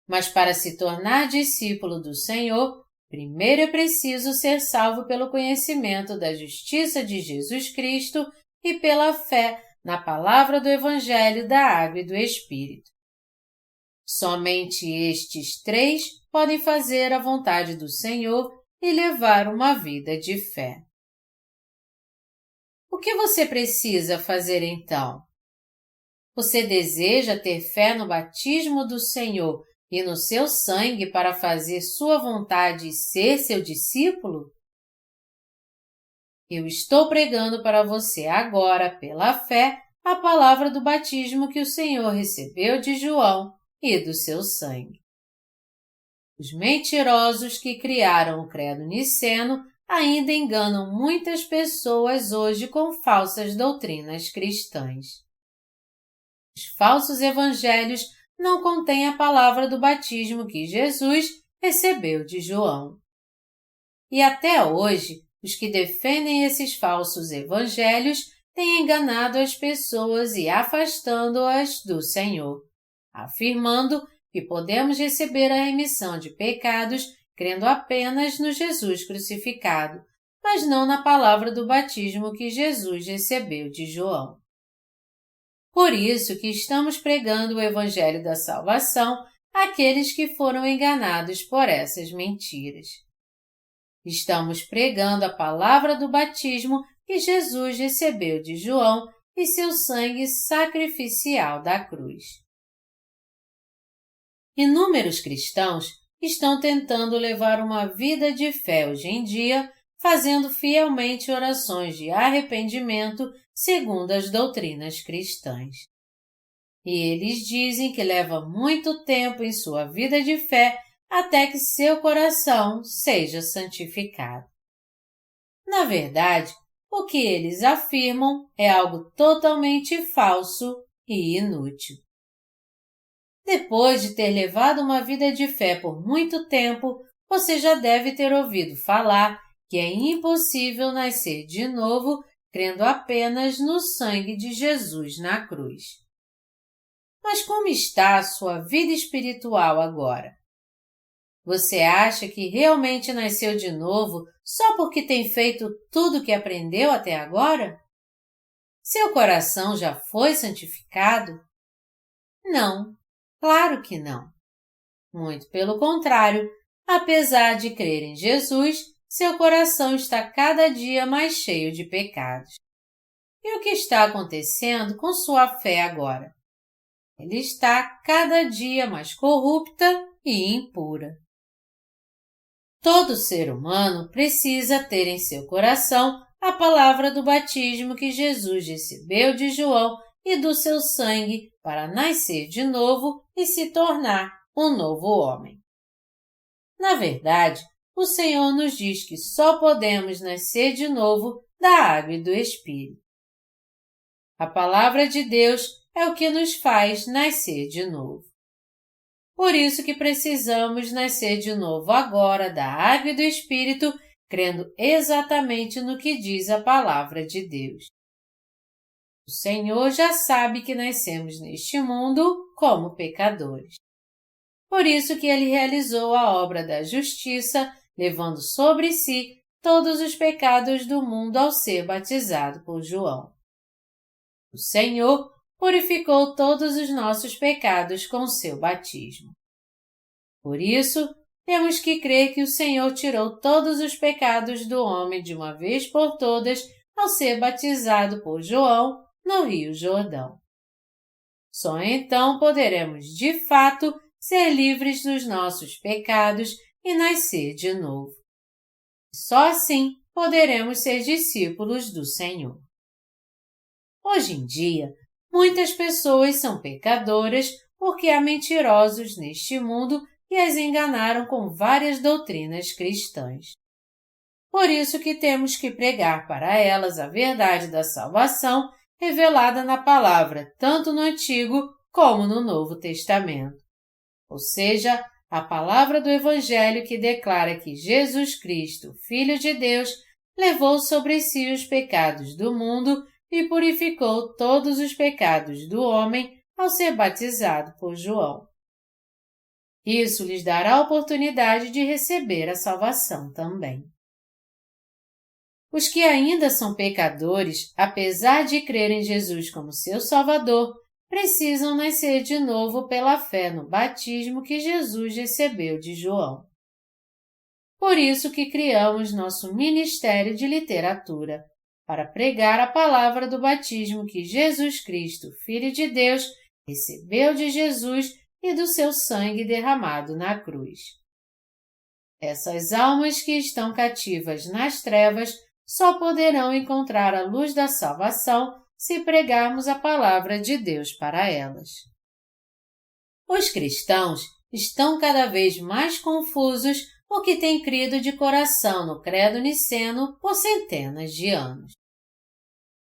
Mas para se tornar discípulo do Senhor, primeiro é preciso ser salvo pelo conhecimento da justiça de Jesus Cristo e pela fé na palavra do Evangelho da Água e do Espírito. Somente estes três podem fazer a vontade do Senhor e levar uma vida de fé. O que você precisa fazer então? Você deseja ter fé no batismo do Senhor e no seu sangue para fazer sua vontade e ser seu discípulo? Eu estou pregando para você agora, pela fé, a palavra do batismo que o Senhor recebeu de João e do seu sangue. Os mentirosos que criaram o credo niceno ainda enganam muitas pessoas hoje com falsas doutrinas cristãs. Os falsos evangelhos não contêm a palavra do batismo que Jesus recebeu de João. E até hoje, os que defendem esses falsos evangelhos têm enganado as pessoas e afastando-as do Senhor, afirmando que podemos receber a remissão de pecados crendo apenas no Jesus crucificado, mas não na palavra do batismo que Jesus recebeu de João. Por isso que estamos pregando o Evangelho da Salvação àqueles que foram enganados por essas mentiras. Estamos pregando a palavra do batismo que Jesus recebeu de João e seu sangue sacrificial da cruz. Inúmeros cristãos estão tentando levar uma vida de fé hoje em dia, fazendo fielmente orações de arrependimento segundo as doutrinas cristãs. E eles dizem que leva muito tempo em sua vida de fé até que seu coração seja santificado. Na verdade, o que eles afirmam é algo totalmente falso e inútil. Depois de ter levado uma vida de fé por muito tempo, você já deve ter ouvido falar que é impossível nascer de novo crendo apenas no sangue de Jesus na cruz. Mas como está a sua vida espiritual agora? Você acha que realmente nasceu de novo só porque tem feito tudo o que aprendeu até agora? Seu coração já foi santificado? Não, claro que não. Muito pelo contrário, apesar de crer em Jesus, seu coração está cada dia mais cheio de pecados. E o que está acontecendo com sua fé agora? Ele está cada dia mais corrupta e impura. Todo ser humano precisa ter em seu coração a palavra do batismo que Jesus recebeu de João e do seu sangue para nascer de novo e se tornar um novo homem. Na verdade, o Senhor nos diz que só podemos nascer de novo da água e do Espírito. A palavra de Deus é o que nos faz nascer de novo. Por isso que precisamos nascer de novo agora da água e do Espírito, crendo exatamente no que diz a palavra de Deus. O Senhor já sabe que nascemos neste mundo como pecadores. Por isso que Ele realizou a obra da justiça, levando sobre si todos os pecados do mundo ao ser batizado por João. O Senhor purificou todos os nossos pecados com seu batismo. Por isso, temos que crer que o Senhor tirou todos os pecados do homem de uma vez por todas ao ser batizado por João no Rio Jordão. Só então poderemos, de fato, ser livres dos nossos pecados e nascer de novo. Só assim poderemos ser discípulos do Senhor. Hoje em dia, muitas pessoas são pecadoras porque há mentirosos neste mundo que as enganaram com várias doutrinas cristãs. Por isso que temos que pregar para elas a verdade da salvação revelada na palavra tanto no Antigo como no Novo Testamento. Ou seja, a palavra do Evangelho que declara que Jesus Cristo, Filho de Deus, levou sobre si os pecados do mundo e purificou todos os pecados do homem ao ser batizado por João. Isso lhes dará a oportunidade de receber a salvação também. Os que ainda são pecadores, apesar de crer em Jesus como seu Salvador, precisam nascer de novo pela fé no batismo que Jesus recebeu de João. Por isso que criamos nosso Ministério de Literatura, para pregar a palavra do batismo que Jesus Cristo, Filho de Deus, recebeu de Jesus e do seu sangue derramado na cruz. Essas almas que estão cativas nas trevas só poderão encontrar a luz da salvação se pregarmos a palavra de Deus para elas. Os cristãos estão cada vez mais confusos porque têm crido de coração no credo niceno por centenas de anos.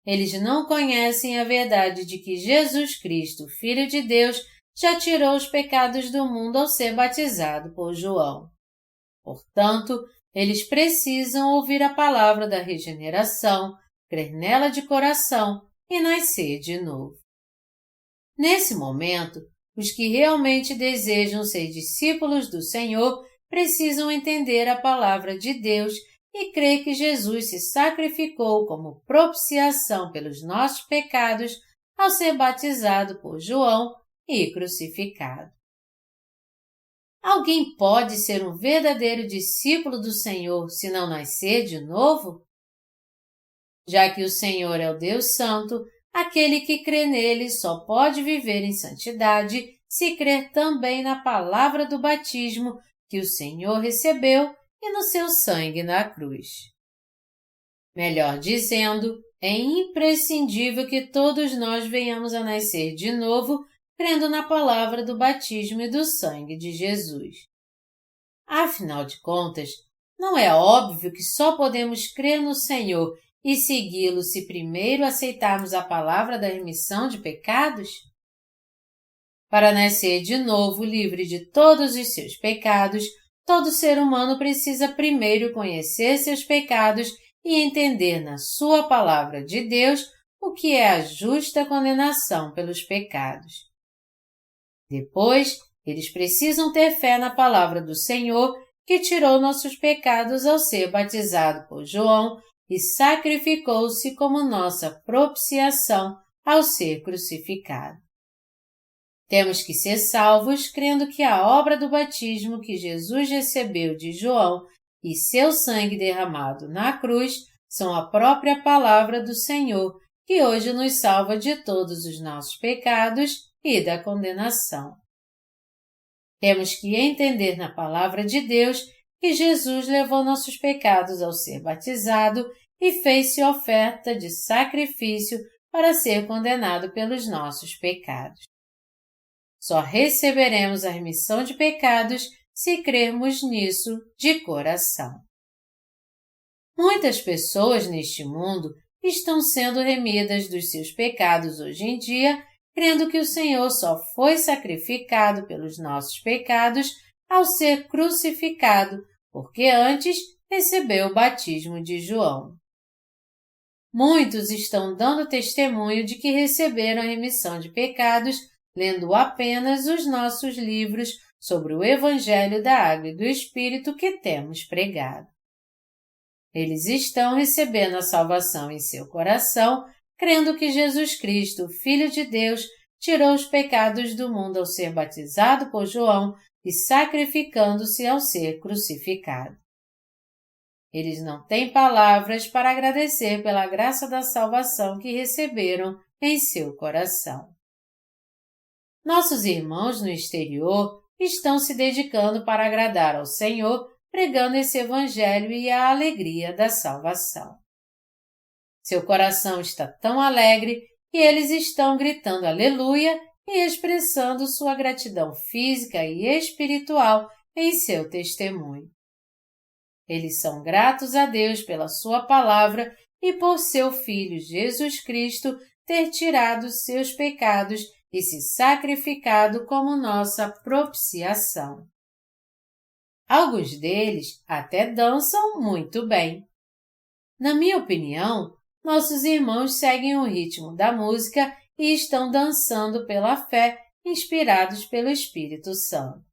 Eles não conhecem a verdade de que Jesus Cristo, Filho de Deus, já tirou os pecados do mundo ao ser batizado por João. Portanto, eles precisam ouvir a palavra da regeneração, crer nela de coração e nascer de novo. Nesse momento, os que realmente desejam ser discípulos do Senhor precisam entender a palavra de Deus e crer que Jesus se sacrificou como propiciação pelos nossos pecados ao ser batizado por João e crucificado. Alguém pode ser um verdadeiro discípulo do Senhor se não nascer de novo? Já que o Senhor é o Deus Santo, aquele que crê nele só pode viver em santidade se crer também na palavra do batismo que o Senhor recebeu e no seu sangue na cruz. Melhor dizendo, é imprescindível que todos nós venhamos a nascer de novo crendo na palavra do batismo e do sangue de Jesus. Afinal de contas, não é óbvio que só podemos crer no Senhor e segui-lo se primeiro aceitarmos a palavra da remissão de pecados? Para nascer de novo livre de todos os seus pecados, todo ser humano precisa primeiro conhecer seus pecados e entender na sua palavra de Deus o que é a justa condenação pelos pecados. Depois, eles precisam ter fé na palavra do Senhor que tirou nossos pecados ao ser batizado por João e sacrificou-se como nossa propiciação ao ser crucificado. Temos que ser salvos crendo que a obra do batismo que Jesus recebeu de João e seu sangue derramado na cruz são a própria palavra do Senhor que hoje nos salva de todos os nossos pecados e da condenação. Temos que entender na palavra de Deus que Jesus levou nossos pecados ao ser batizado e fez-se oferta de sacrifício para ser condenado pelos nossos pecados. Só receberemos a remissão de pecados se crermos nisso de coração. Muitas pessoas neste mundo estão sendo remidas dos seus pecados hoje em dia, crendo que o Senhor só foi sacrificado pelos nossos pecados ao ser crucificado, porque antes recebeu o batismo de João. Muitos estão dando testemunho de que receberam a remissão de pecados lendo apenas os nossos livros sobre o Evangelho da Água e do Espírito que temos pregado. Eles estão recebendo a salvação em seu coração, crendo que Jesus Cristo, Filho de Deus, tirou os pecados do mundo ao ser batizado por João e sacrificando-se ao ser crucificado. Eles não têm palavras para agradecer pela graça da salvação que receberam em seu coração. Nossos irmãos no exterior estão se dedicando para agradar ao Senhor, pregando esse Evangelho e a alegria da salvação. Seu coração está tão alegre que eles estão gritando aleluia e expressando sua gratidão física e espiritual em seu testemunho. Eles são gratos a Deus pela sua palavra e por seu Filho Jesus Cristo ter tirado seus pecados e se sacrificado como nossa propiciação. Alguns deles até dançam muito bem. Na minha opinião, nossos irmãos seguem o ritmo da música e estão dançando pela fé, inspirados pelo Espírito Santo.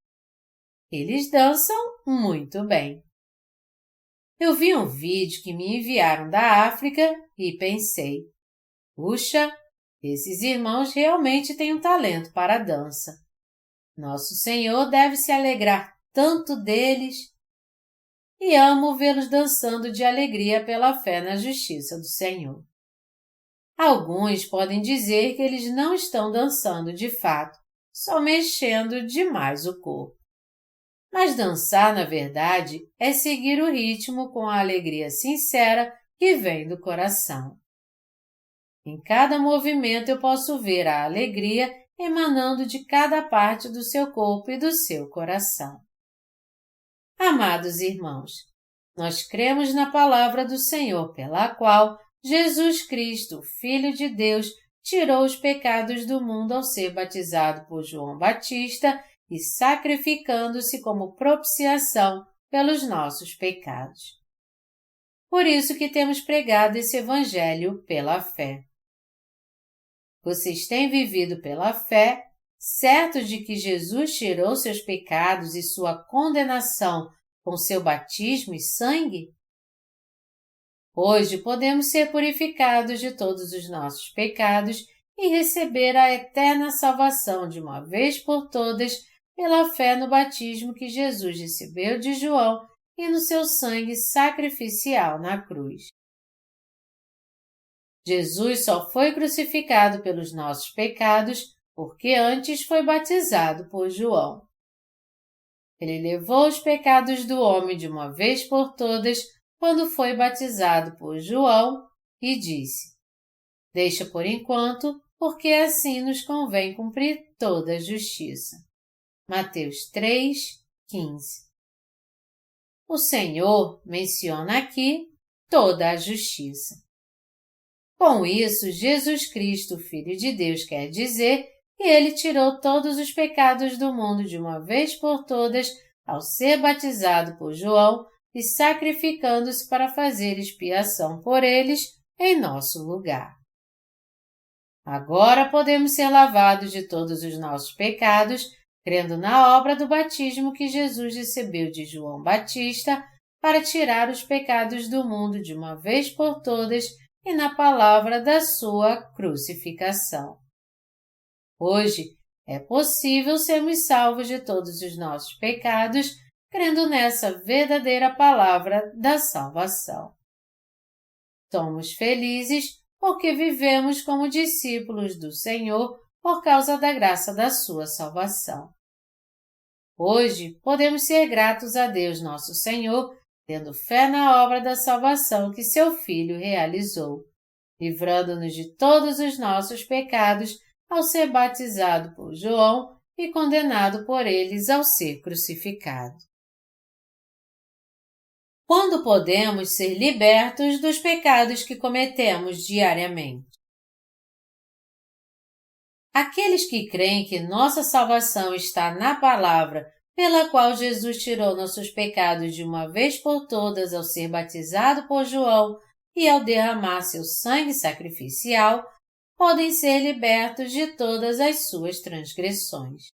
Eles dançam muito bem. Eu vi um vídeo que me enviaram da África e pensei, puxa, esses irmãos realmente têm um talento para a dança. Nosso Senhor deve se alegrar tanto deles. E amo vê-los dançando de alegria pela fé na justiça do Senhor. Alguns podem dizer que eles não estão dançando de fato, só mexendo demais o corpo. Mas dançar, na verdade, é seguir o ritmo com a alegria sincera que vem do coração. Em cada movimento eu posso ver a alegria emanando de cada parte do seu corpo e do seu coração. Amados irmãos, nós cremos na palavra do Senhor pela qual Jesus Cristo, Filho de Deus, tirou os pecados do mundo ao ser batizado por João Batista e sacrificando-se como propiciação pelos nossos pecados. Por isso que temos pregado esse Evangelho pela fé. Vocês têm vivido pela fé, certos de que Jesus tirou seus pecados e sua condenação com seu batismo e sangue? Hoje podemos ser purificados de todos os nossos pecados e receber a eterna salvação de uma vez por todas pela fé no batismo que Jesus recebeu de João e no seu sangue sacrificial na cruz. Jesus só foi crucificado pelos nossos pecados porque antes foi batizado por João. Ele levou os pecados do homem de uma vez por todas quando foi batizado por João e disse: Deixa por enquanto, porque assim nos convém cumprir toda a justiça. Mateus 3:15. O Senhor menciona aqui toda a justiça. Com isso, Jesus Cristo, Filho de Deus, quer dizer que Ele tirou todos os pecados do mundo de uma vez por todas ao ser batizado por João e sacrificando-se para fazer expiação por eles em nosso lugar. Agora podemos ser lavados de todos os nossos pecados, crendo na obra do batismo que Jesus recebeu de João Batista para tirar os pecados do mundo de uma vez por todas e na palavra da sua crucificação. Hoje, é possível sermos salvos de todos os nossos pecados, crendo nessa verdadeira palavra da salvação. Somos felizes porque vivemos como discípulos do Senhor por causa da graça da sua salvação. Hoje, podemos ser gratos a Deus nosso Senhor, tendo fé na obra da salvação que seu Filho realizou, livrando-nos de todos os nossos pecados ao ser batizado por João e condenado por eles ao ser crucificado. Quando podemos ser libertos dos pecados que cometemos diariamente? Aqueles que creem que nossa salvação está na palavra pela qual Jesus tirou nossos pecados de uma vez por todas ao ser batizado por João e ao derramar seu sangue sacrificial, podem ser libertos de todas as suas transgressões.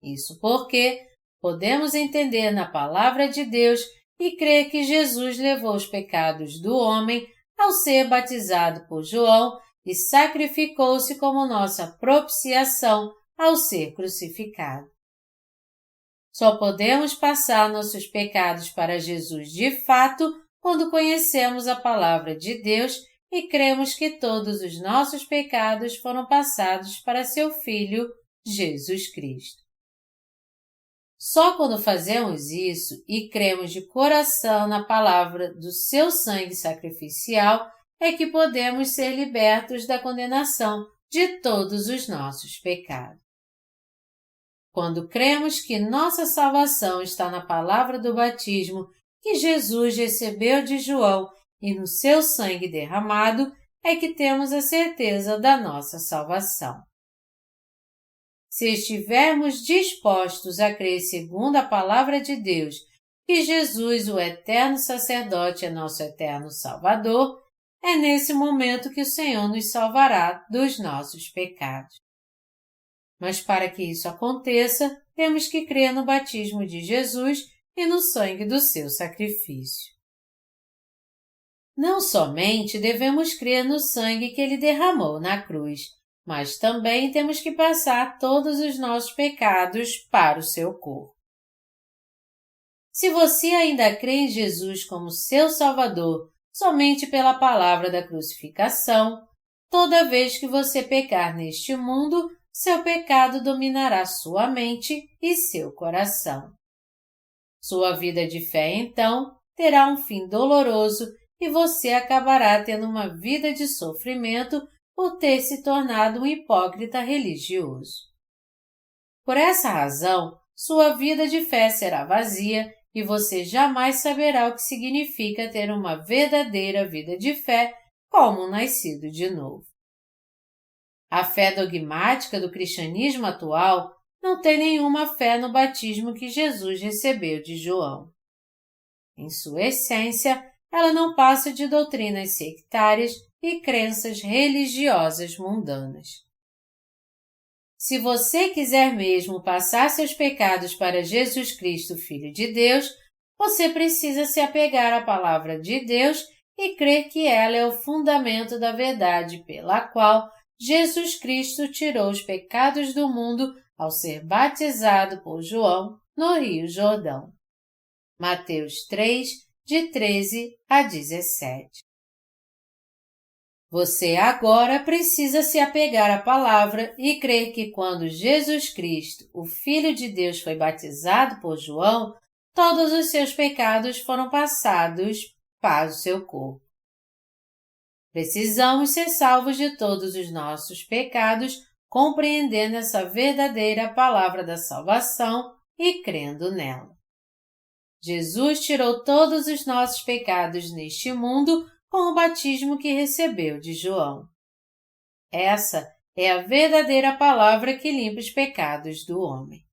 Isso porque podemos entender na palavra de Deus e crer que Jesus levou os pecados do homem ao ser batizado por João e sacrificou-se como nossa propiciação ao ser crucificado. Só podemos passar nossos pecados para Jesus de fato quando conhecemos a palavra de Deus e cremos que todos os nossos pecados foram passados para seu Filho, Jesus Cristo. Só quando fazemos isso e cremos de coração na palavra do seu sangue sacrificial é que podemos ser libertos da condenação de todos os nossos pecados. Quando cremos que nossa salvação está na palavra do batismo que Jesus recebeu de João e no seu sangue derramado, é que temos a certeza da nossa salvação. Se estivermos dispostos a crer segundo a palavra de Deus que Jesus, o eterno sacerdote, é nosso eterno Salvador, é nesse momento que o Senhor nos salvará dos nossos pecados. Mas para que isso aconteça, temos que crer no batismo de Jesus e no sangue do seu sacrifício. Não somente devemos crer no sangue que ele derramou na cruz, mas também temos que passar todos os nossos pecados para o seu corpo. Se você ainda crê em Jesus como seu Salvador somente pela palavra da crucificação, toda vez que você pecar neste mundo, seu pecado dominará sua mente e seu coração. Sua vida de fé, então, terá um fim doloroso e você acabará tendo uma vida de sofrimento por ter se tornado um hipócrita religioso. Por essa razão, sua vida de fé será vazia e você jamais saberá o que significa ter uma verdadeira vida de fé como um nascido de novo. A fé dogmática do cristianismo atual não tem nenhuma fé no batismo que Jesus recebeu de João. Em sua essência, ela não passa de doutrinas sectárias e crenças religiosas mundanas. Se você quiser mesmo passar seus pecados para Jesus Cristo, Filho de Deus, você precisa se apegar à palavra de Deus e crer que ela é o fundamento da verdade pela qual Jesus Cristo tirou os pecados do mundo ao ser batizado por João no Rio Jordão. Mateus 3, de 13 a 17. Você agora precisa se apegar à palavra e crer que quando Jesus Cristo, o Filho de Deus, foi batizado por João, todos os seus pecados foram passados para o seu corpo. Precisamos ser salvos de todos os nossos pecados, compreendendo essa verdadeira palavra da salvação e crendo nela. Jesus tirou todos os nossos pecados neste mundo com o batismo que recebeu de João. Essa é a verdadeira palavra que limpa os pecados do homem.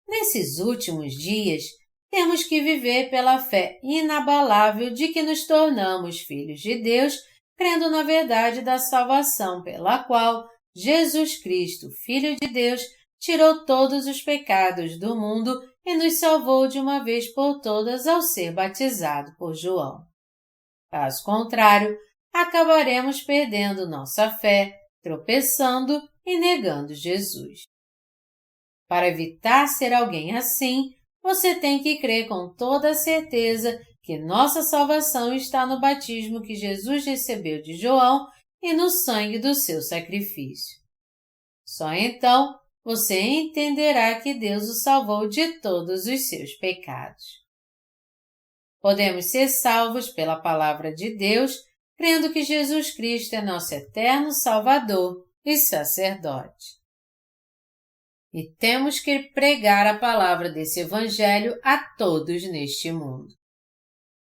Nesses últimos dias, temos que viver pela fé inabalável de que nos tornamos filhos de Deus, crendo na verdade da salvação pela qual Jesus Cristo, Filho de Deus, tirou todos os pecados do mundo e nos salvou de uma vez por todas ao ser batizado por João. Caso contrário, acabaremos perdendo nossa fé, tropeçando e negando Jesus. Para evitar ser alguém assim, você tem que crer com toda a certeza que nossa salvação está no batismo que Jesus recebeu de João e no sangue do seu sacrifício. Só então você entenderá que Deus o salvou de todos os seus pecados. Podemos ser salvos pela palavra de Deus, crendo que Jesus Cristo é nosso eterno Salvador e sacerdote. E temos que pregar a palavra desse Evangelho a todos neste mundo.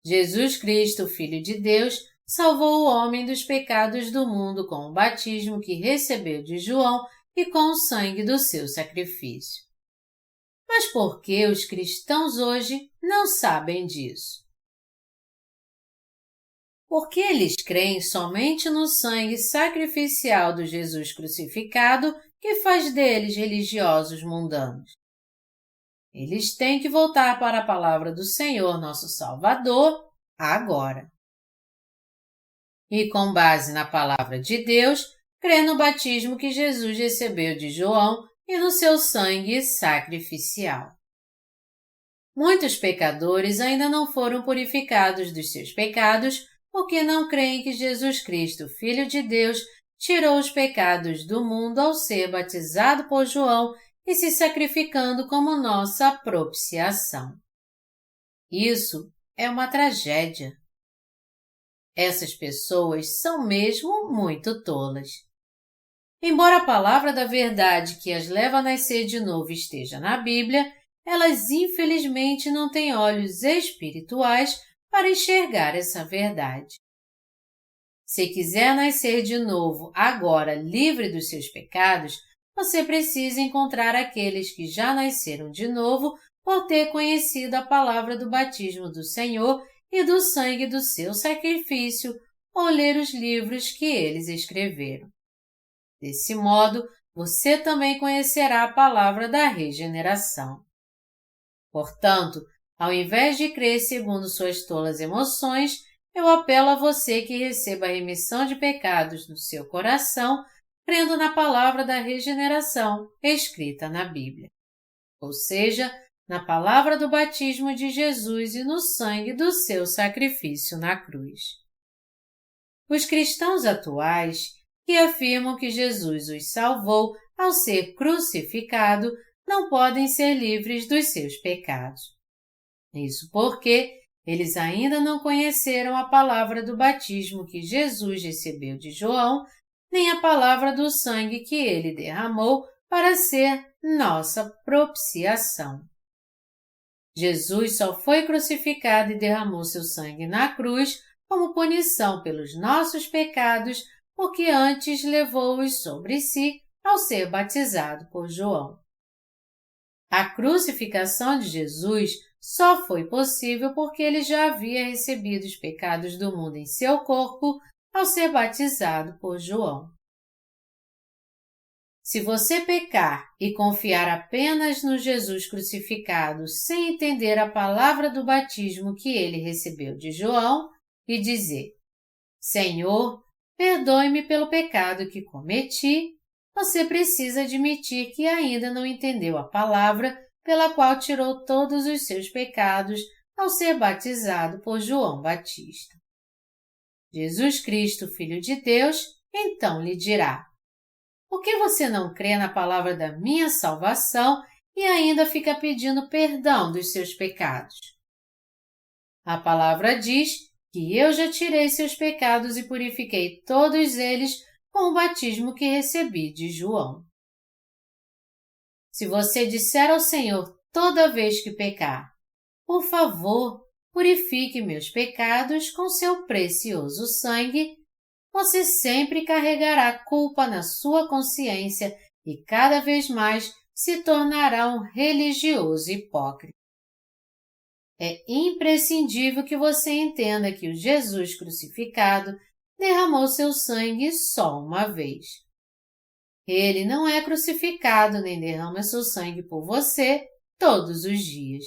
Jesus Cristo, Filho de Deus, salvou o homem dos pecados do mundo com o batismo que recebeu de João e com o sangue do seu sacrifício. Mas por que os cristãos hoje não sabem disso? Porque eles creem somente no sangue sacrificial do Jesus crucificado que faz deles religiosos mundanos. Eles têm que voltar para a palavra do Senhor, nosso Salvador, agora. E com base na palavra de Deus, crer no batismo que Jesus recebeu de João e no seu sangue sacrificial. Muitos pecadores ainda não foram purificados dos seus pecados porque não creem que Jesus Cristo, Filho de Deus, tirou os pecados do mundo ao ser batizado por João e se sacrificando como nossa propiciação. Isso é uma tragédia. Essas pessoas são mesmo muito tolas. Embora a palavra da verdade que as leva a nascer de novo esteja na Bíblia, elas infelizmente não têm olhos espirituais para enxergar essa verdade. Se quiser nascer de novo agora livre dos seus pecados, você precisa encontrar aqueles que já nasceram de novo por ter conhecido a palavra do batismo do Senhor e do sangue do seu sacrifício, ou ler os livros que eles escreveram. Desse modo, você também conhecerá a palavra da regeneração. Portanto, ao invés de crer segundo suas tolas emoções, eu apelo a você que receba a remissão de pecados no seu coração, crendo na palavra da regeneração escrita na Bíblia. Ou seja, na palavra do batismo de Jesus e no sangue do seu sacrifício na cruz. Os cristãos atuais, que afirmam que Jesus os salvou ao ser crucificado, não podem ser livres dos seus pecados. Isso porque eles ainda não conheceram a palavra do batismo que Jesus recebeu de João, nem a palavra do sangue que ele derramou para ser nossa propiciação. Jesus só foi crucificado e derramou seu sangue na cruz como punição pelos nossos pecados, porque antes levou-os sobre si ao ser batizado por João. A crucificação de Jesus só foi possível porque ele já havia recebido os pecados do mundo em seu corpo ao ser batizado por João. Se você pecar e confiar apenas no Jesus crucificado sem entender a palavra do batismo que ele recebeu de João e dizer: Senhor, perdoe-me pelo pecado que cometi, você precisa admitir que ainda não entendeu a palavra pela qual tirou todos os seus pecados ao ser batizado por João Batista. Jesus Cristo, Filho de Deus, então lhe dirá: por que você não crê na palavra da minha salvação e ainda fica pedindo perdão dos seus pecados? A palavra diz que eu já tirei seus pecados e purifiquei todos eles com o batismo que recebi de João. Se você disser ao Senhor toda vez que pecar: por favor, purifique meus pecados com seu precioso sangue, você sempre carregará culpa na sua consciência e cada vez mais se tornará um religioso hipócrita. É imprescindível que você entenda que o Jesus crucificado derramou seu sangue só uma vez. Ele não é crucificado nem derrama seu sangue por você todos os dias.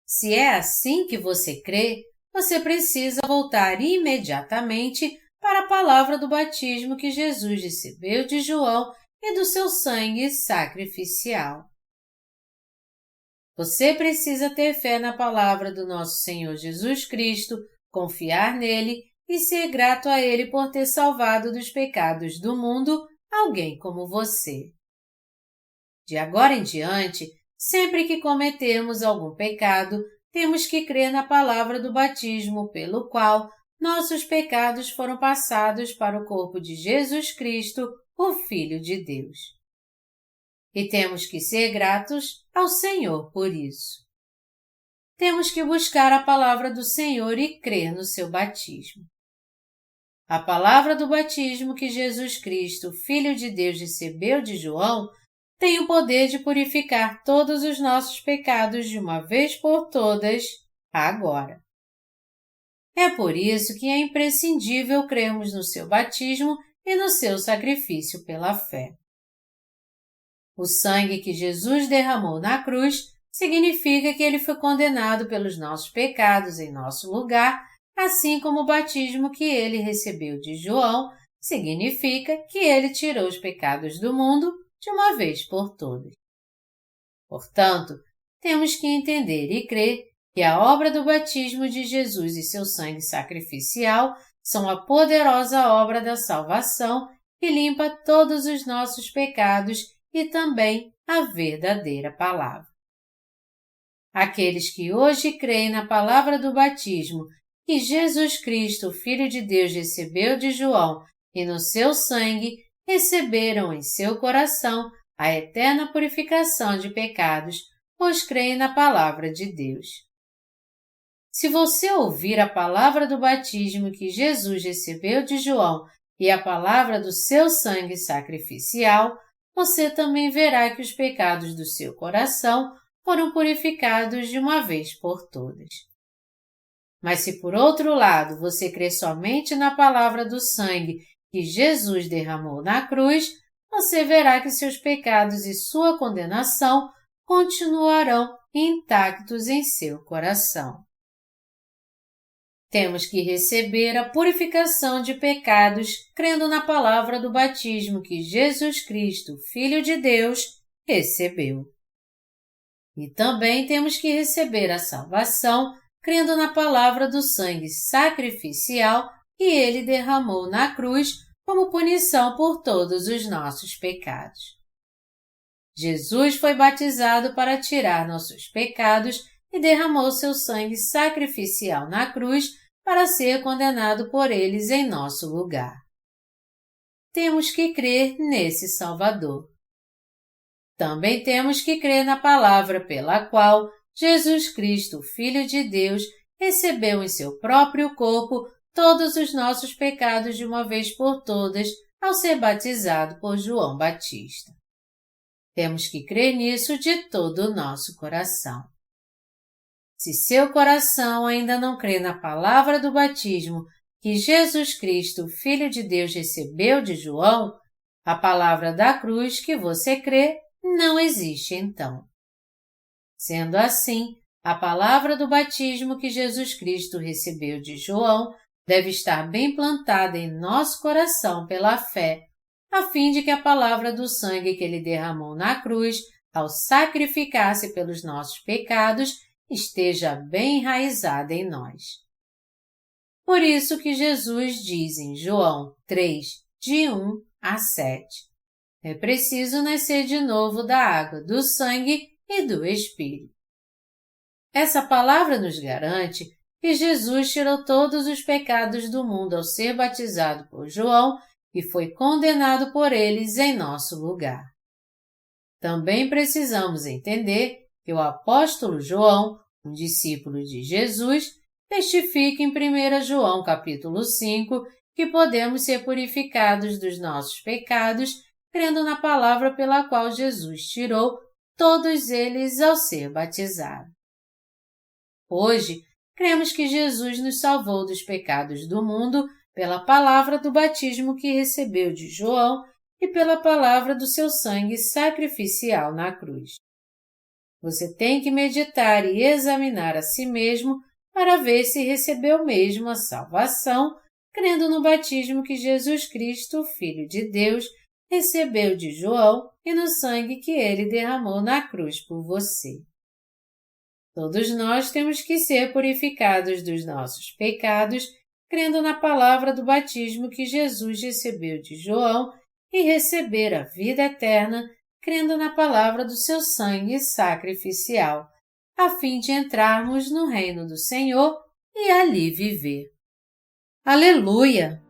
Se é assim que você crê, você precisa voltar imediatamente para a palavra do batismo que Jesus recebeu de João e do seu sangue sacrificial. Você precisa ter fé na palavra do nosso Senhor Jesus Cristo, confiar nele e ser grato a ele por ter salvado dos pecados do mundo alguém como você. De agora em diante, sempre que cometermos algum pecado, temos que crer na palavra do batismo pelo qual nossos pecados foram passados para o corpo de Jesus Cristo, o Filho de Deus. E temos que ser gratos ao Senhor por isso. Temos que buscar a palavra do Senhor e crer no seu batismo. A palavra do batismo que Jesus Cristo, Filho de Deus, recebeu de João, tem o poder de purificar todos os nossos pecados de uma vez por todas, agora. É por isso que é imprescindível crermos no seu batismo e no seu sacrifício pela fé. O sangue que Jesus derramou na cruz significa que ele foi condenado pelos nossos pecados em nosso lugar, assim como o batismo que ele recebeu de João significa que ele tirou os pecados do mundo de uma vez por todas. Portanto, temos que entender e crer que a obra do batismo de Jesus e seu sangue sacrificial são a poderosa obra da salvação que limpa todos os nossos pecados e também a verdadeira palavra. Aqueles que hoje creem na palavra do batismo que Jesus Cristo, Filho de Deus, recebeu de João e no seu sangue, receberam em seu coração a eterna purificação de pecados, pois creem na palavra de Deus. Se você ouvir a palavra do batismo que Jesus recebeu de João e a palavra do seu sangue sacrificial, você também verá que os pecados do seu coração foram purificados de uma vez por todas. Mas se por outro lado você crê somente na palavra do sangue que Jesus derramou na cruz, você verá que seus pecados e sua condenação continuarão intactos em seu coração. Temos que receber a purificação de pecados crendo na palavra do batismo que Jesus Cristo, Filho de Deus, recebeu. E também temos que receber a salvação crendo na palavra do sangue sacrificial que Ele derramou na cruz como punição por todos os nossos pecados. Jesus foi batizado para tirar nossos pecados e derramou seu sangue sacrificial na cruz para ser condenado por eles em nosso lugar. Temos que crer nesse Salvador. Também temos que crer na palavra pela qual Jesus Cristo, Filho de Deus, recebeu em seu próprio corpo todos os nossos pecados de uma vez por todas ao ser batizado por João Batista. Temos que crer nisso de todo o nosso coração. Se seu coração ainda não crê na palavra do batismo que Jesus Cristo, Filho de Deus, recebeu de João, a palavra da cruz que você crê não existe então. Sendo assim, a palavra do batismo que Jesus Cristo recebeu de João deve estar bem plantada em nosso coração pela fé, a fim de que a palavra do sangue que Ele derramou na cruz, ao sacrificar-se pelos nossos pecados, esteja bem enraizada em nós. Por isso que Jesus diz em João 3, de 1 a 7, é preciso nascer de novo da água, do sangue e do Espírito. Essa palavra nos garante que Jesus tirou todos os pecados do mundo ao ser batizado por João e foi condenado por eles em nosso lugar. Também precisamos entender que o apóstolo João, um discípulo de Jesus, testifica em 1 João capítulo 5 que podemos ser purificados dos nossos pecados crendo na palavra pela qual Jesus tirou todos eles ao ser batizado. Hoje, cremos que Jesus nos salvou dos pecados do mundo pela palavra do batismo que recebeu de João e pela palavra do seu sangue sacrificial na cruz. Você tem que meditar e examinar a si mesmo para ver se recebeu mesmo a salvação, crendo no batismo que Jesus Cristo, Filho de Deus, recebeu de João e no sangue que ele derramou na cruz por você. Todos nós temos que ser purificados dos nossos pecados, crendo na palavra do batismo que Jesus recebeu de João e receber a vida eterna, crendo na palavra do seu sangue sacrificial, a fim de entrarmos no reino do Senhor e ali viver. Aleluia!